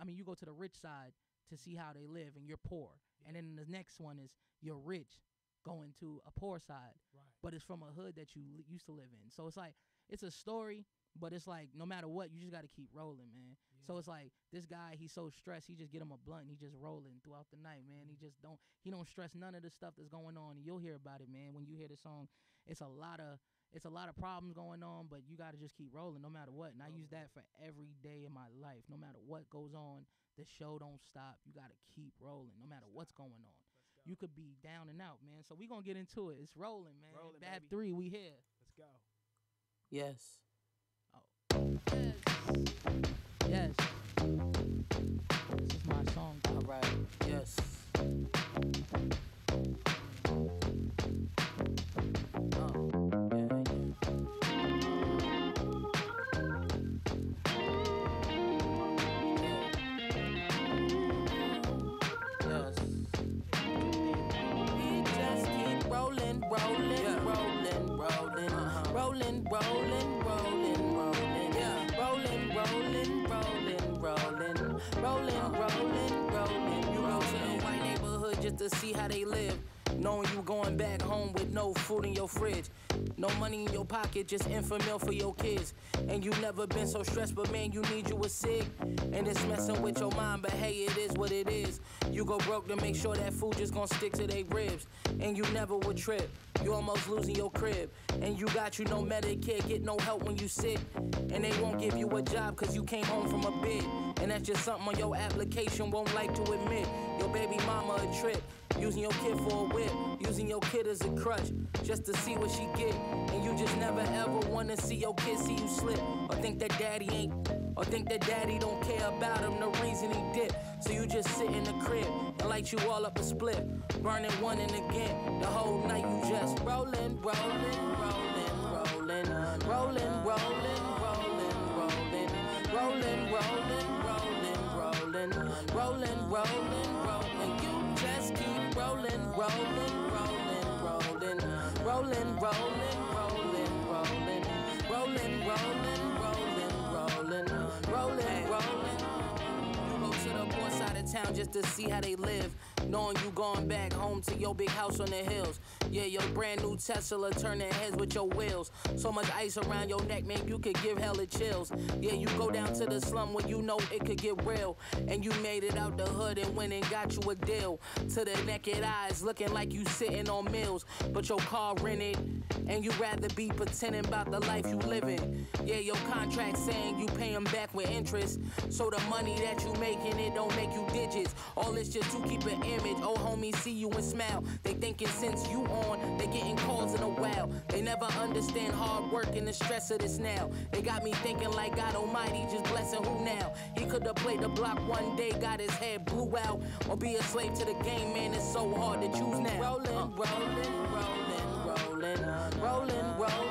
you go to the rich side to see how they live and you're poor. Yeah. And then the next one is you're rich going to a poor side. Right. But it's from a hood that you used to live in. So it's like, it's a story, but it's like no matter what, you just got to keep rolling, man. Yeah. So it's like this guy, he's so stressed, he just get him a blunt and he just rolling throughout the night, man. He don't stress none of the stuff that's going on. And you'll hear about it, man. When you hear the song, it's a lot of it's a lot of problems going on, but you got to just keep rolling no matter what. And I use that for every day in my life. No matter what goes on, the show don't stop. You got to keep rolling no matter what's going on. You could be down and out, man. So we going to get into it. It's rolling, man. Rolling, Bad baby. 3, we here. Let's go. Yes. Yes. This is my song. All right. Yes. To see how they live, knowing you going back home with no food in your fridge, no money in your pocket, just infant milk for your kids. And you never been so stressed, but man, you need you a cig. And it's messing with your mind, but hey, it is what it is. You go broke to make sure that food just gonna stick to they ribs. And you never would trip, you almost losing your crib. And you got no Medicare, get no help when you sick. And they won't give you a job cause you came home from a bid. And that's just something on your application won't like to admit. Your baby mama a trip, using your kid for a whip, using your kid as a crutch, just to see what she get. And you just never ever wanna see your kid see you slip, or think that daddy don't care about him, the reason he did. So you just sit in the crib and light you all up a split, burning one and again. The whole night you just rolling, rolling, rolling, rolling, rolling, rolling, rolling, rolling, rolling, rolling, rolling, rolling, rolling, rolling. You just keep rolling, rolling, rolling, rolling, rolling, rolling, rolling, rolling, rolling, rolling, rolling, rolling. You go to the poor side of town just to see how they live, knowing you going back home to your big house on the hills. Yeah, your brand new Tesla turning heads with your wheels. So much ice around your neck, man, you could give hella chills. Yeah, you go down to the slum where you know it could get real. And you made it out the hood and went and got you a deal. To the naked eyes, looking like you sitting on mills, but your car rented. And you rather be pretending about the life you living. Yeah, your contract saying you pay them back with interest. So the money that you making, it don't make you digits. All this just to keep an image. Oh, homie, see you and smile. They thinking since you on, they getting calls in a while. They never understand hard work and the stress of this now. They got me thinking like God Almighty just blessing who now? He could have played the block one day, got his head blew out. Or be a slave to the game, man, it's so hard to choose now. Rolling, rolling, rolling, rolling, rolling, rolling, rolling,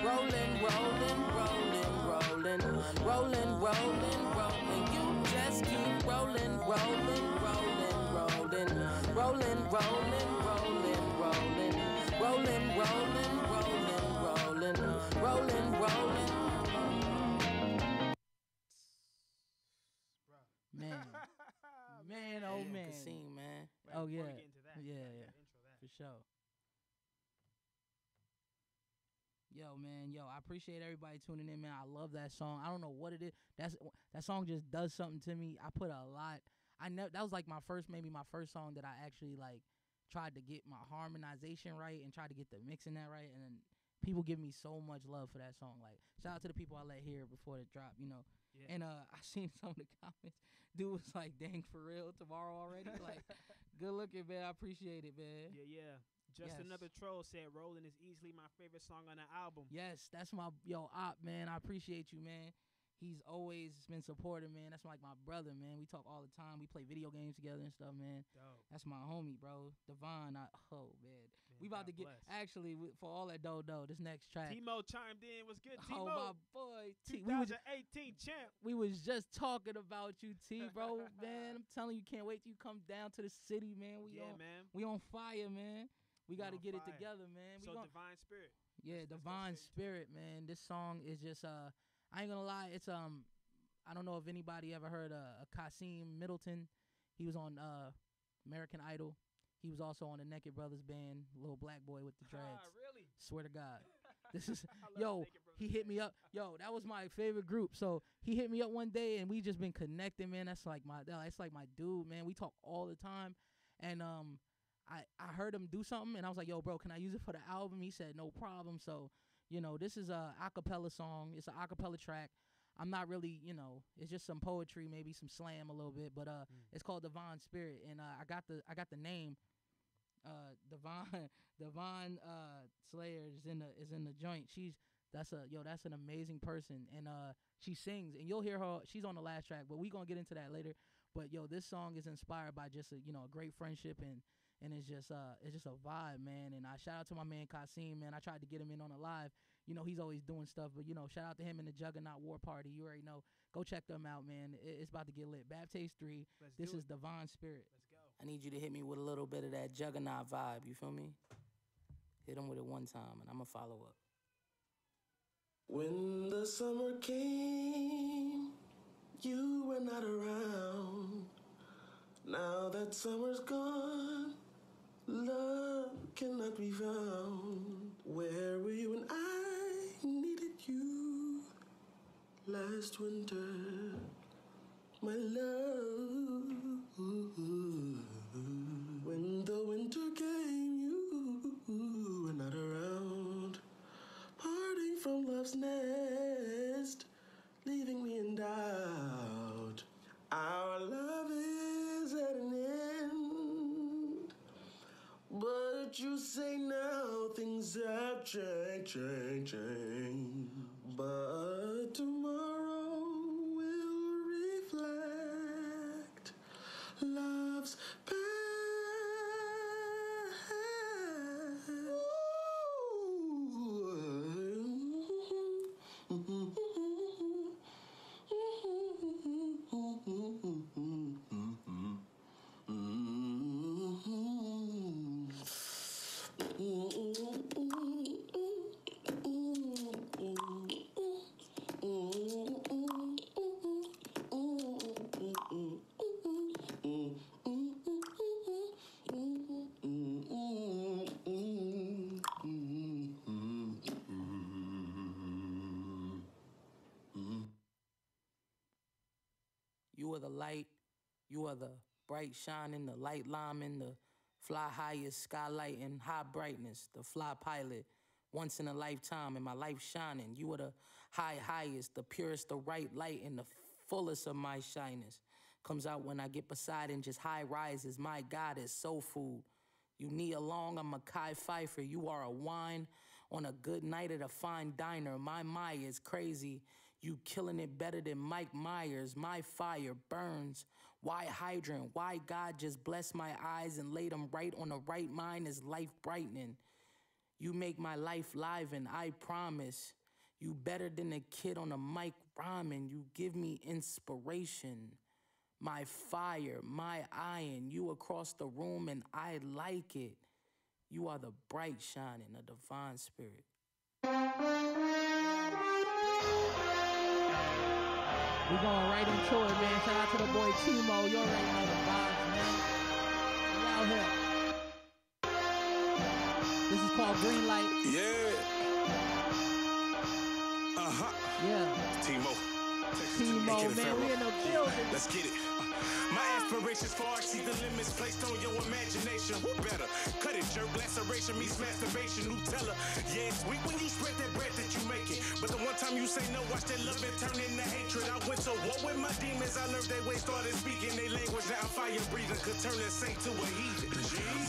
rolling, rolling, rolling, rolling, rolling, rolling, rolling. You just keep rolling, rolling, rolling, rolling, rolling, rolling, rolling, rolling, rolling, rolling, rolling, rolling, rolling. Man, oh man. Good scene, man. Oh yeah. Before we get into that, Yeah. intro that. For sure. Yo, man, I appreciate everybody tuning in, man. I love that song. I don't know what it is. That song just does something to me. I put a lot. That was like my first song that I actually like tried to get my harmonization right and tried to get the mixing that right. And then people give me so much love for that song. Like, shout out to the people I let hear before the drop, Yeah. And I seen some of the comments. Dude was like, "Dang, for real, tomorrow already?" Like, good looking, man. I appreciate it, man. Yeah. Just Yes. another troll said "Rollin' is easily my favorite song on the album." Yes, that's my op, man. I appreciate you, man. He's always been supportive, man. That's like my brother, man. We talk all the time. We play video games together and stuff, man. Dope. That's my homie, bro. Devon, oh man. We about God to get bless. actually for all that dodo. This next track. Timo chimed in. What's good, Oh Timo? my boy, T. 2018 champ. We was just talking about you, T, bro. Man, I'm telling you, can't wait till you come down to the city, man. Man. We on fire, man. We got to on get it fire. together, man. So Divine Spirit. Yeah, Let's go Divine straight into Spirit, man. This song is just I ain't gonna lie, it's I don't know if anybody ever heard Akay Middleton. He was on American Idol. He was also on the Naked Brothers band, little black boy with the dreads. Really? Swear to God. This is I love yo, Naked Brothers he hit me band. up. Yo, that was my favorite group. So he hit me up one day and we just been connecting, man. That's like my dude, man. We talk all the time. And I heard him do something, and I was like, yo, bro, can I use it for the album? He said, no problem. So, you know, this is a acapella song. It's an acapella track. I'm not really, you know, it's just some poetry, maybe some slam a little bit, but it's called Divine Spirit, and I got the name. Devon Slayer is in the joint. That's an amazing person, and she sings, and you'll hear her. She's on the last track, but we gonna get into that later. But yo, this song is inspired by just a great friendship, and it's just a vibe, man. And I shout out to my man Kasim, man. I tried to get him in on a live. You know, he's always doing stuff, but shout out to him and the Juggernaut War Party. You already know. Go check them out, man. It's about to get lit. Baptiste 3. This is Divine Spirit. Let's go. I need you to hit me with a little bit of that Juggernaut vibe. You feel me? Hit him with it one time, and I'm gonna follow up. When the summer came, you were not around. Now that summer's gone, love cannot be found. Where were you when I needed you last winter, my love? When the winter came, you were not around. Parting from love's nest, leaving me in doubt. Our love is at an end, but you say now things have changed. But tomorrow will reflect love's past. You are the light, you are the bright shining, the light lineman, the fly highest, skylight and high brightness, the fly pilot, once in a lifetime, and my life shining. You are the highest, the purest, the right light, and the fullest of my shyness. Comes out when I get beside and just high rises. My goddess, soul food. You knee along, I'm Akay Pfeiffer. You are a wine on a good night at a fine diner. My Maya is crazy. You killing it better than Mike Myers. My fire burns. Why hydrant? Why God just blessed my eyes and laid them right on the right mind is life brightening. You make my life live and I promise. You better than a kid on a mic rhyming. You give me inspiration. My fire, my iron. You across the room and I like it. You are the bright shining, a divine spirit. We going right into it, man. Shout out to the boy Timo. You already know the vibes, man. We out here. This is called Green Light. Yeah. Yeah. Timo, man, we in the building. Let's get it. My aspirations far exceed the limits placed on your imagination. Who better? Cut it, jerk, laceration meets masturbation. Nutella, yeah, it's sweet when you spread that bread that you making. But the one time you say no, watch that love and turn into hatred. I went to war with my demons. I learned they way started speaking their language. Now I'm fire breathing, could turn a saint to a heathen.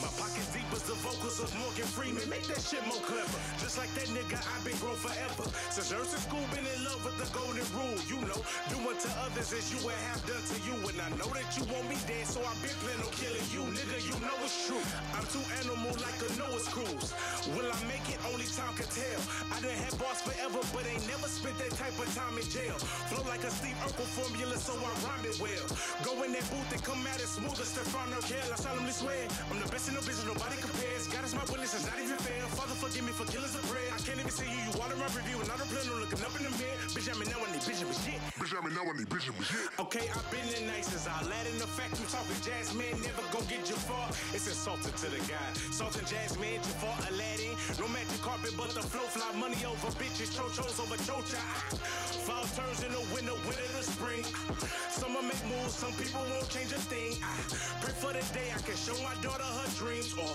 My pockets deep as the vocals of Morgan Freeman. Make that shit more clever. Just like that nigga, I've been grown forever. Since nursing school, been in love with the golden rule. You know, do unto others as you would have done to you. And I know that you want me dead, so I've been planning on killing you. Nigga, you know it's true. I'm too animal like a Noah's cruise. Will I make it? Only time can tell. I done had boss forever, but ain't never spent that type of time in jail. Flow like a Steve Urkel formula, so I rhyme it well. Go in that booth and come out as smooth as Stefano Kell. I solemnly swear, I'm the best in the business, nobody compares. God is my witness, it's not even fair. Father, forgive me for killers of prayer. I can't even see you, you water my review, and I don't plan on looking up in the mirror. Bitch, I mean, now I need bitchin' with shit. Okay, I've been in nice as I let in the fact you talking jazz, man, never gon' get you far. It's insulting to the guy. Salt and jazz, man, Jafar Aladdin. No magic carpet, but the flow fly. Money over bitches, chochos over chocha. Fall turns in the winter, winter the spring. Some will make moves, some people won't change a thing. I pray for the day I can show my daughter her dreams. Or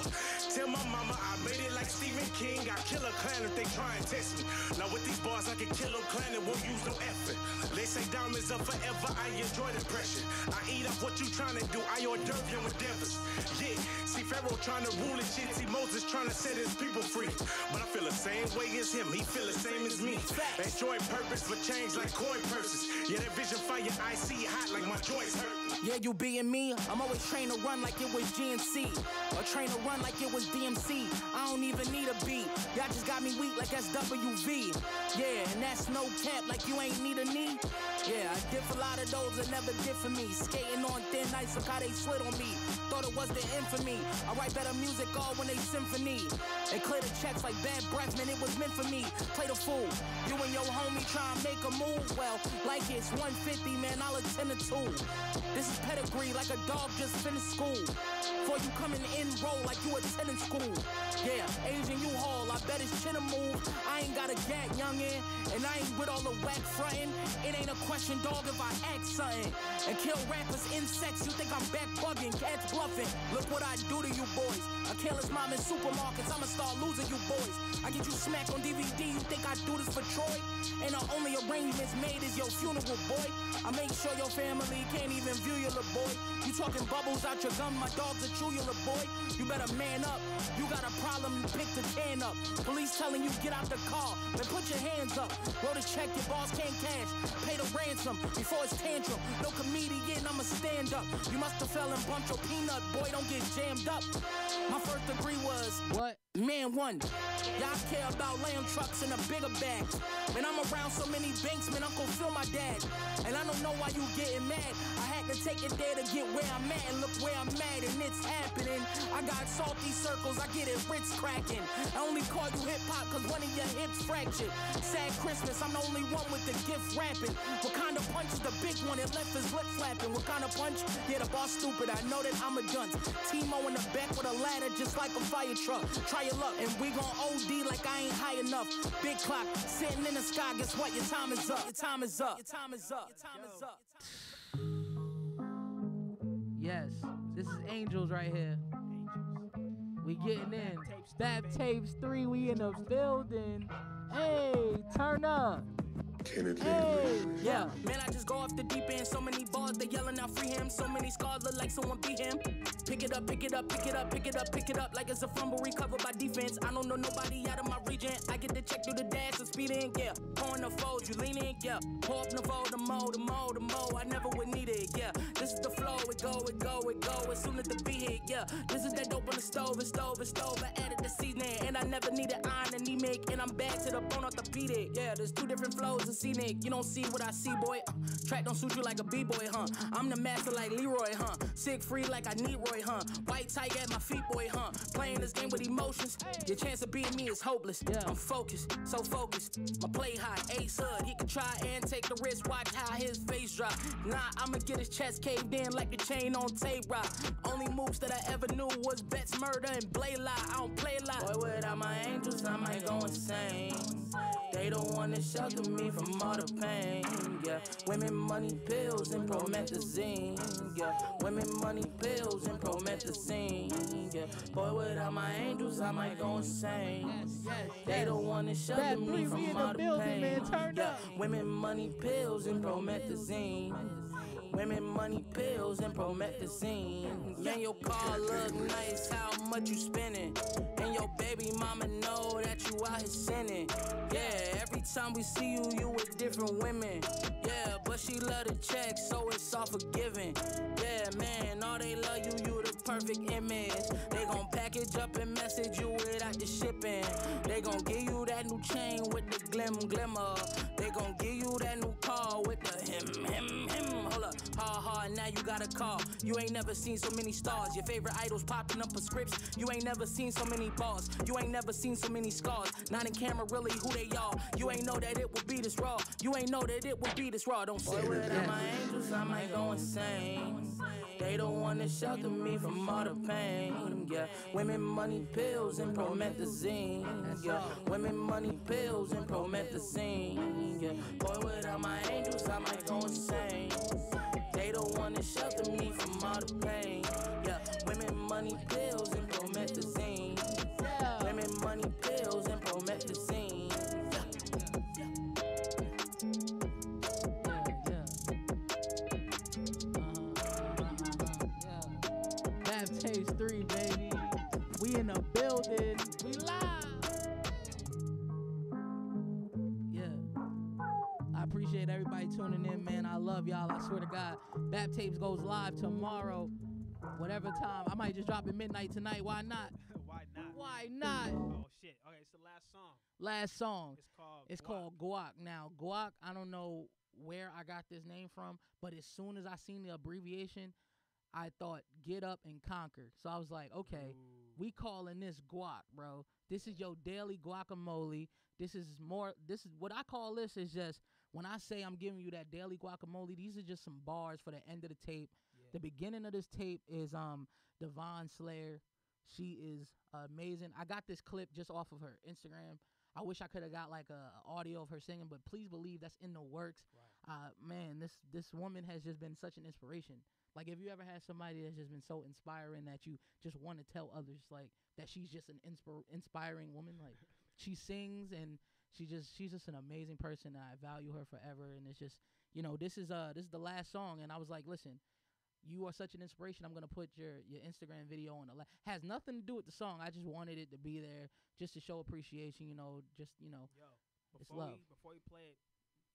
tell my mama I made it like Stephen King. I kill a clan if they try and test me. Now with these bars I can kill a clan and won't use no effort. They say diamonds are forever, I enjoy the pressure. I eat up what you trying to do, I hors d'oeuvre your endeavors. Yeah, see Pharaoh trying to rule his shit, see Moses trying to set his people free. But I feel the same way as him, he feel the same as me. Enjoy purpose for change like coin purses. Yeah, that vision fire, I see hot like my joints hurt. Yeah, you being me, I'm always trained to run like it was GNC. Or trained to run like it was DMC. I don't even need a beat, y'all just got me weak like SWV. Yeah, and that's no cap like you ain't need a knee. Yeah, I did for a lot of those that never did for me. Skating on thin ice, look how they slid on me. Thought it was the infamy. I write better music all when they symphony. They clear the checks like bad breath, man, it was meant for me. Play the fool, you and your homie try and make a move. Well, like it's 150, man, I'll attend a two. This is pedigree, like a dog just finished school. Before you come in roll like you attending school. Yeah, Asian U-Haul, I bet his chin a move. I ain't got a gat, youngin', and I ain't with all the whack frontin'. It ain't a question, dog, if I act something. And kill rappers, insects, you think I'm back bugging, cats bluffing. Look what I do to you boys. I kill his mom in supermarkets, I'ma start losing you boys. I get you smacked on DVD, you think I do this for Troy? And the only arrangements made is your funeral, boy. I make sure your family can't even view you, little boy. You talking bubbles out your gum, my dog's a chew you, little boy. You better man up, you got a problem, pick the can up. Police telling you get out the car, man put your hands up. Wrote a check, your boss can't cash, pay the ransom before it's tantrum. No comedian, I'ma stand up. You must have fell and bumped your peanut, boy, don't get jammed up. My first degree was what? Man one. Y'all care about lamb trucks and a bigger bag. Man, I'm around so many banks, man, Uncle Phil my dad. And I don't know why you getting mad. I had to take it there to get where I'm at. And look where I'm at, and it's happening. I got salty circles, I get it Ritz cracking. I only call you hip-hop cause one of your hips fractured. Sad Christmas, I'm the only one with the gift rapping. What kind of punch is the big one? It left his lip flapping. What kind of punch? Yeah, the boss stupid, I know that I'm a dunce. T-Mo in the back with a ladder just like a fire truck. Try your luck, and we gon' OD like I ain't high enough. Big clock, sitting in the sky, guess what? Your time is up. Your time is up. Your time is up. Your time is up. Yes, this is Angels right here. We getting in. Bab Tapes 3, we in the building. Hey, turn up. Hey, yeah, man, I just go off the deep end. So many balls, they yelling out free him. So many scars look like someone beat him. Pick it up, pick it up, pick it up, pick it up, pick it up like it's a fumble recovered by defense. I don't know nobody out of my region. I get the check through the dash and speed in, yeah. Pouring the fold, you lean in, yeah. Pour up the fold, the mo, the mo, the mo. I never would need it, yeah. This is the flow, it go, it go, it go. As soon as the beat hit, yeah. This is that dope on the stove, and stove, and stove. I added the seasoning, and I never needed iron and knee make. And I'm back to the bone orthopedic, yeah. There's two different flows of scenic. You don't see what I see, boy. Track don't suit you like a b-boy, huh? I'm the master like Leroy, huh? Sick free like I need Roy, huh? White tight at my feet, boy, huh? Playing this game with emotions. Your chance of beating me is hopeless. I'm focused, so focused. My play high, ace hood. He can try and take the risk. Watch how his face drop. Nah, I'ma get his chest caved in like the chain on tape rock. Only moves that I ever knew was bets, murder, and play lie. I don't play lie. Boy, without my angels, I might go insane. They don't wanna shelter me from all the pain, yeah. Women, money, pills, and promethazine, yeah. Women, money, pills, and promethazine, yeah. Boy, without my angels, I might go insane. They don't wanna shelter me from all the pain, yeah. Women, money, pills, and promethazine. Women, money, pills, and promethazine. Man, your car look nice, how much you spending? And your baby mama know that you out here sinning. Yeah, every time we see you, you with different women. Yeah, but she love the check, so it's all forgiving. Yeah, man, all they love you, you the perfect image. They gon' package up and message you without the shipping. They gon' give you that new chain with the glimmer. They gon' give you that new car with the him. Hold up, hard, now you got a call. You ain't never seen so many stars. Your favorite idols popping up for scripts. You ain't never seen so many bars. You ain't never seen so many scars. Not in camera, really, who they are. You ain't know that it would be this raw. You ain't know that it would be this raw. Don't say without my angels, I might go insane. They don't wanna shelter me from all the pain, yeah. Women, money, pills, and promethazine, yeah. Women, money, pills, and promethazine, yeah. Boy, without my angels, I might go insane. tuning in, man. I love y'all. I swear to God. Bap Tapes goes live tomorrow, whatever time. I might just drop it midnight tonight. Why not? Why not? Why not? Oh, shit. Okay, it's the last song. Last song. It's called Guac. Now, Guac, I don't know where I got this name from, but as soon as I seen the abbreviation, I thought get up and conquer. So I was like, okay, we calling this guac, bro. This is your daily guacamole. This is what I call this is just, when I say I'm giving you that daily guacamole, these are just some bars for the end of the tape. Yeah. The beginning of this tape is Devon Slayer. She is amazing. I got this clip just off of her Instagram. I wish I could have got like a audio of her singing, but please believe that's in the works. Right. Man, this woman has just been such an inspiration. Like, if you ever had somebody that's just been so inspiring that you just want to tell others, like, that she's just an inspiring woman. Like, she sings and she's just an amazing person. I value her forever. And it's just, you know, this is the last song. And I was like, listen, you are such an inspiration. I'm going to put your Instagram video on the has nothing to do with the song. I just wanted it to be there just to show appreciation, you know, just, you know, it's love. Before we play it,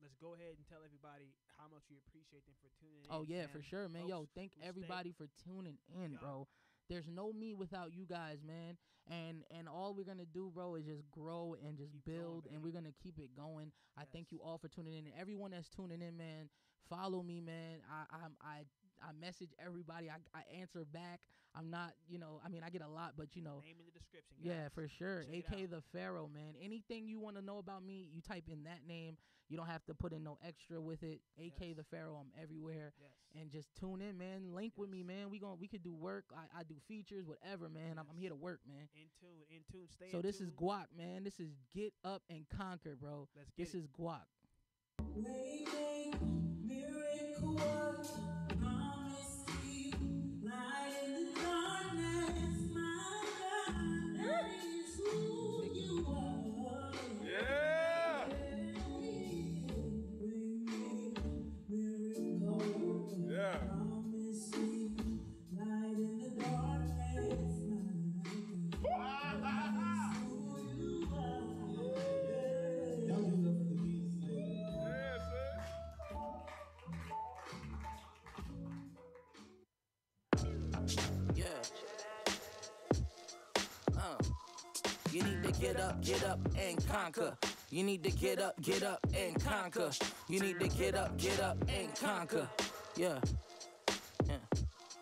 let's go ahead and tell everybody how much we appreciate them for tuning in. Oh, yeah, for sure, man. Yo, thank everybody for tuning in, bro. There's no me without you guys, man. And all we're going to do, bro, is just grow and just build, and we're going to keep it going. I thank you all for tuning in. And everyone that's tuning in, man, follow me, man. I message everybody. I answer back. I'm not, you know, I mean, I get a lot, but, you know. Name in the description, guys. Yeah, for sure. Akay the Pharaoh, man. Anything you want to know about me, you type in that name. You don't have to put in no extra with it. Akay the Pharaoh, I'm everywhere. Yes. And just tune in, man. Link with me, man. We could do work. I do features, whatever, man. I'm here to work, man. In tune. Stay in tune. So this is tune. Guac, man. This is Get Up and Conquer, bro. This is Guac. You need to get up and conquer. You need to get up and conquer. You need to get up and conquer. Yeah.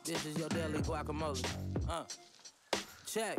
This is your daily guacamole. Check.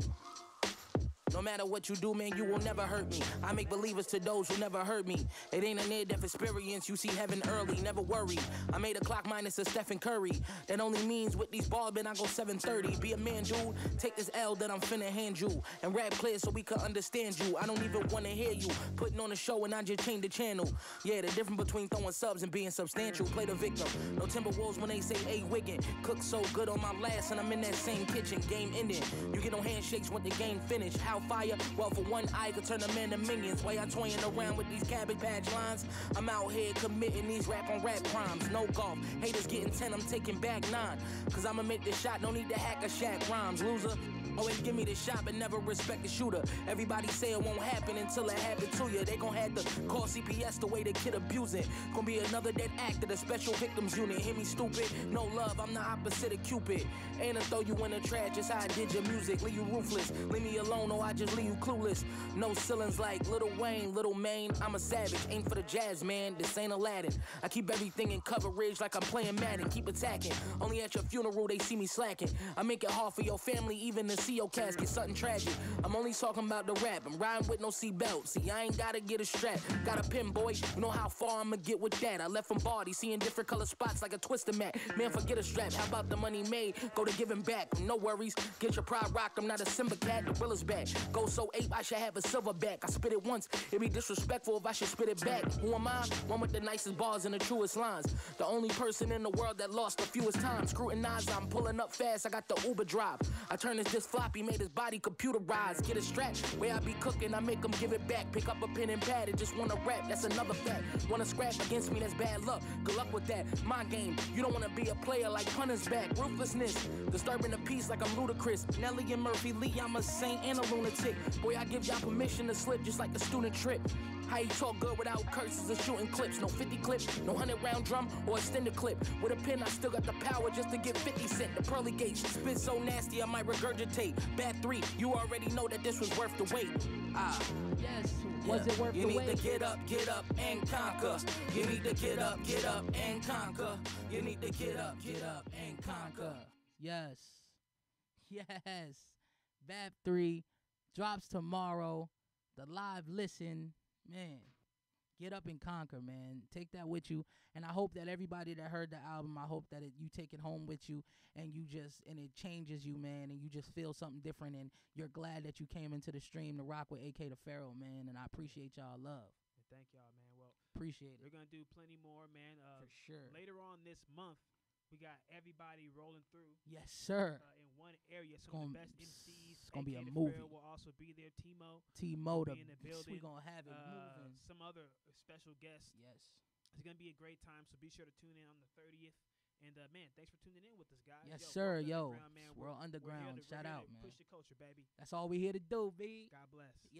No matter what you do, man, you will never hurt me. I make believers to those who never hurt me. It ain't a near-death experience. You see heaven early, never worry. I made a clock minus a Stephen Curry. That only means with these balls, man, I go 7:30. Be a man, dude. Take this L that I'm finna hand you. And rap clear so we can understand you. I don't even want to hear you putting on a show and I just change the channel. Yeah, the difference between throwing subs and being substantial. Play the victim. No Timberwolves when they say, hey, Wiggin. Cook so good on my last and I'm in that same kitchen. Game ending. You get on handshakes when the game finished. How fire? Well, for one eye could turn a man to minions. While y'all toying around with these Cabbage Patch lines, I'm out here committing these rap on rap crimes. No golf, haters getting 10, I'm taking back 9. Cause I'ma make this shot, no need to hack a shack rhymes. Loser, always give me the shot but never respect the shooter. Everybody say it won't happen until it happen to you. They gon' have to call CPS the way the kid abusing. Gonna be another dead act of the special victims unit. Hear me stupid? No love, I'm the opposite of Cupid. Ain't to throw you in the trash, just how I did your music. Leave you ruthless, leave me alone or I just leave you clueless. No ceilings like Lil Wayne, Lil Maine. I'm a savage, ain't for the jazz, man. This ain't Aladdin. I keep everything in coverage like I'm playing Madden. Keep attacking, only at your funeral they see me slacking. I make it hard for your family even to see your casket. Something tragic, I'm only talking about the rap. I'm riding with no seatbelt. See, I ain't gotta get a strap. Got a pin, boy, you know how far I'ma get with that. I left from Barty, seeing different color spots like a twister mat. Man, forget a strap, how about the money made? Go to giving back, no worries. Get your pride rocked, I'm not a Simba cat, the Rilla's back. Go so ape, I should have a silverback. I spit it once, it'd be disrespectful if I should spit it back. Who am I? One with the nicest bars and the truest lines. The only person in the world that lost the fewest times. Scrutinized, I'm pulling up fast, I got the Uber drive. I turn this disc floppy, made his body computerized. Get a strap, where I be cooking, I make them give it back. Pick up a pen and pad and just wanna rap, that's another fact. Wanna scrap against me, that's bad luck. Good luck with that, my game. You don't wanna be a player like Punter's back. Ruthlessness, disturbing the peace like I'm ludicrous. Nelly and Murphy Lee, I'm a saint and a lunatic. Boy, I give y'all permission to slip just like the student trip. How you talk good without curses or shooting clips? No 50 clips, no 100-round drum or extended clip. With a pen, I still got the power just to get 50 cent. The pearly gates spit so nasty I might regurgitate. Bad 3, you already know that this was worth the wait. Yes, was it worth the wait? You need to get up and conquer. You need to get up and conquer. You need to get up and conquer. Yes. Bad 3 drops tomorrow. The live listen, man. Get up and conquer, man. Take that with you. And I hope that everybody that heard the album, I hope that you take it home with you and it changes you, man, and you just feel something different and you're glad that you came into the stream to rock with Akay the Pharaoh, man, and I appreciate y'all love. Thank y'all, man. Well, appreciate it. We're going to do plenty more, man. For sure. Later on this month, we got everybody rolling through. Yes, sir. In one area. Some of the best MCs. It's going to be a Akay the movie. Pharaoh will also be there. T-Mo the in the building. We're going to have it moving. Some other special guests. Yes. It's going to be a great time, so be sure to tune in on the 30th. And, man, thanks for tuning in with us, guys. Yes, sir. Yo, World Underground. Shout out, man. Push the culture, baby. That's all we here to do, B. God bless. Yeah.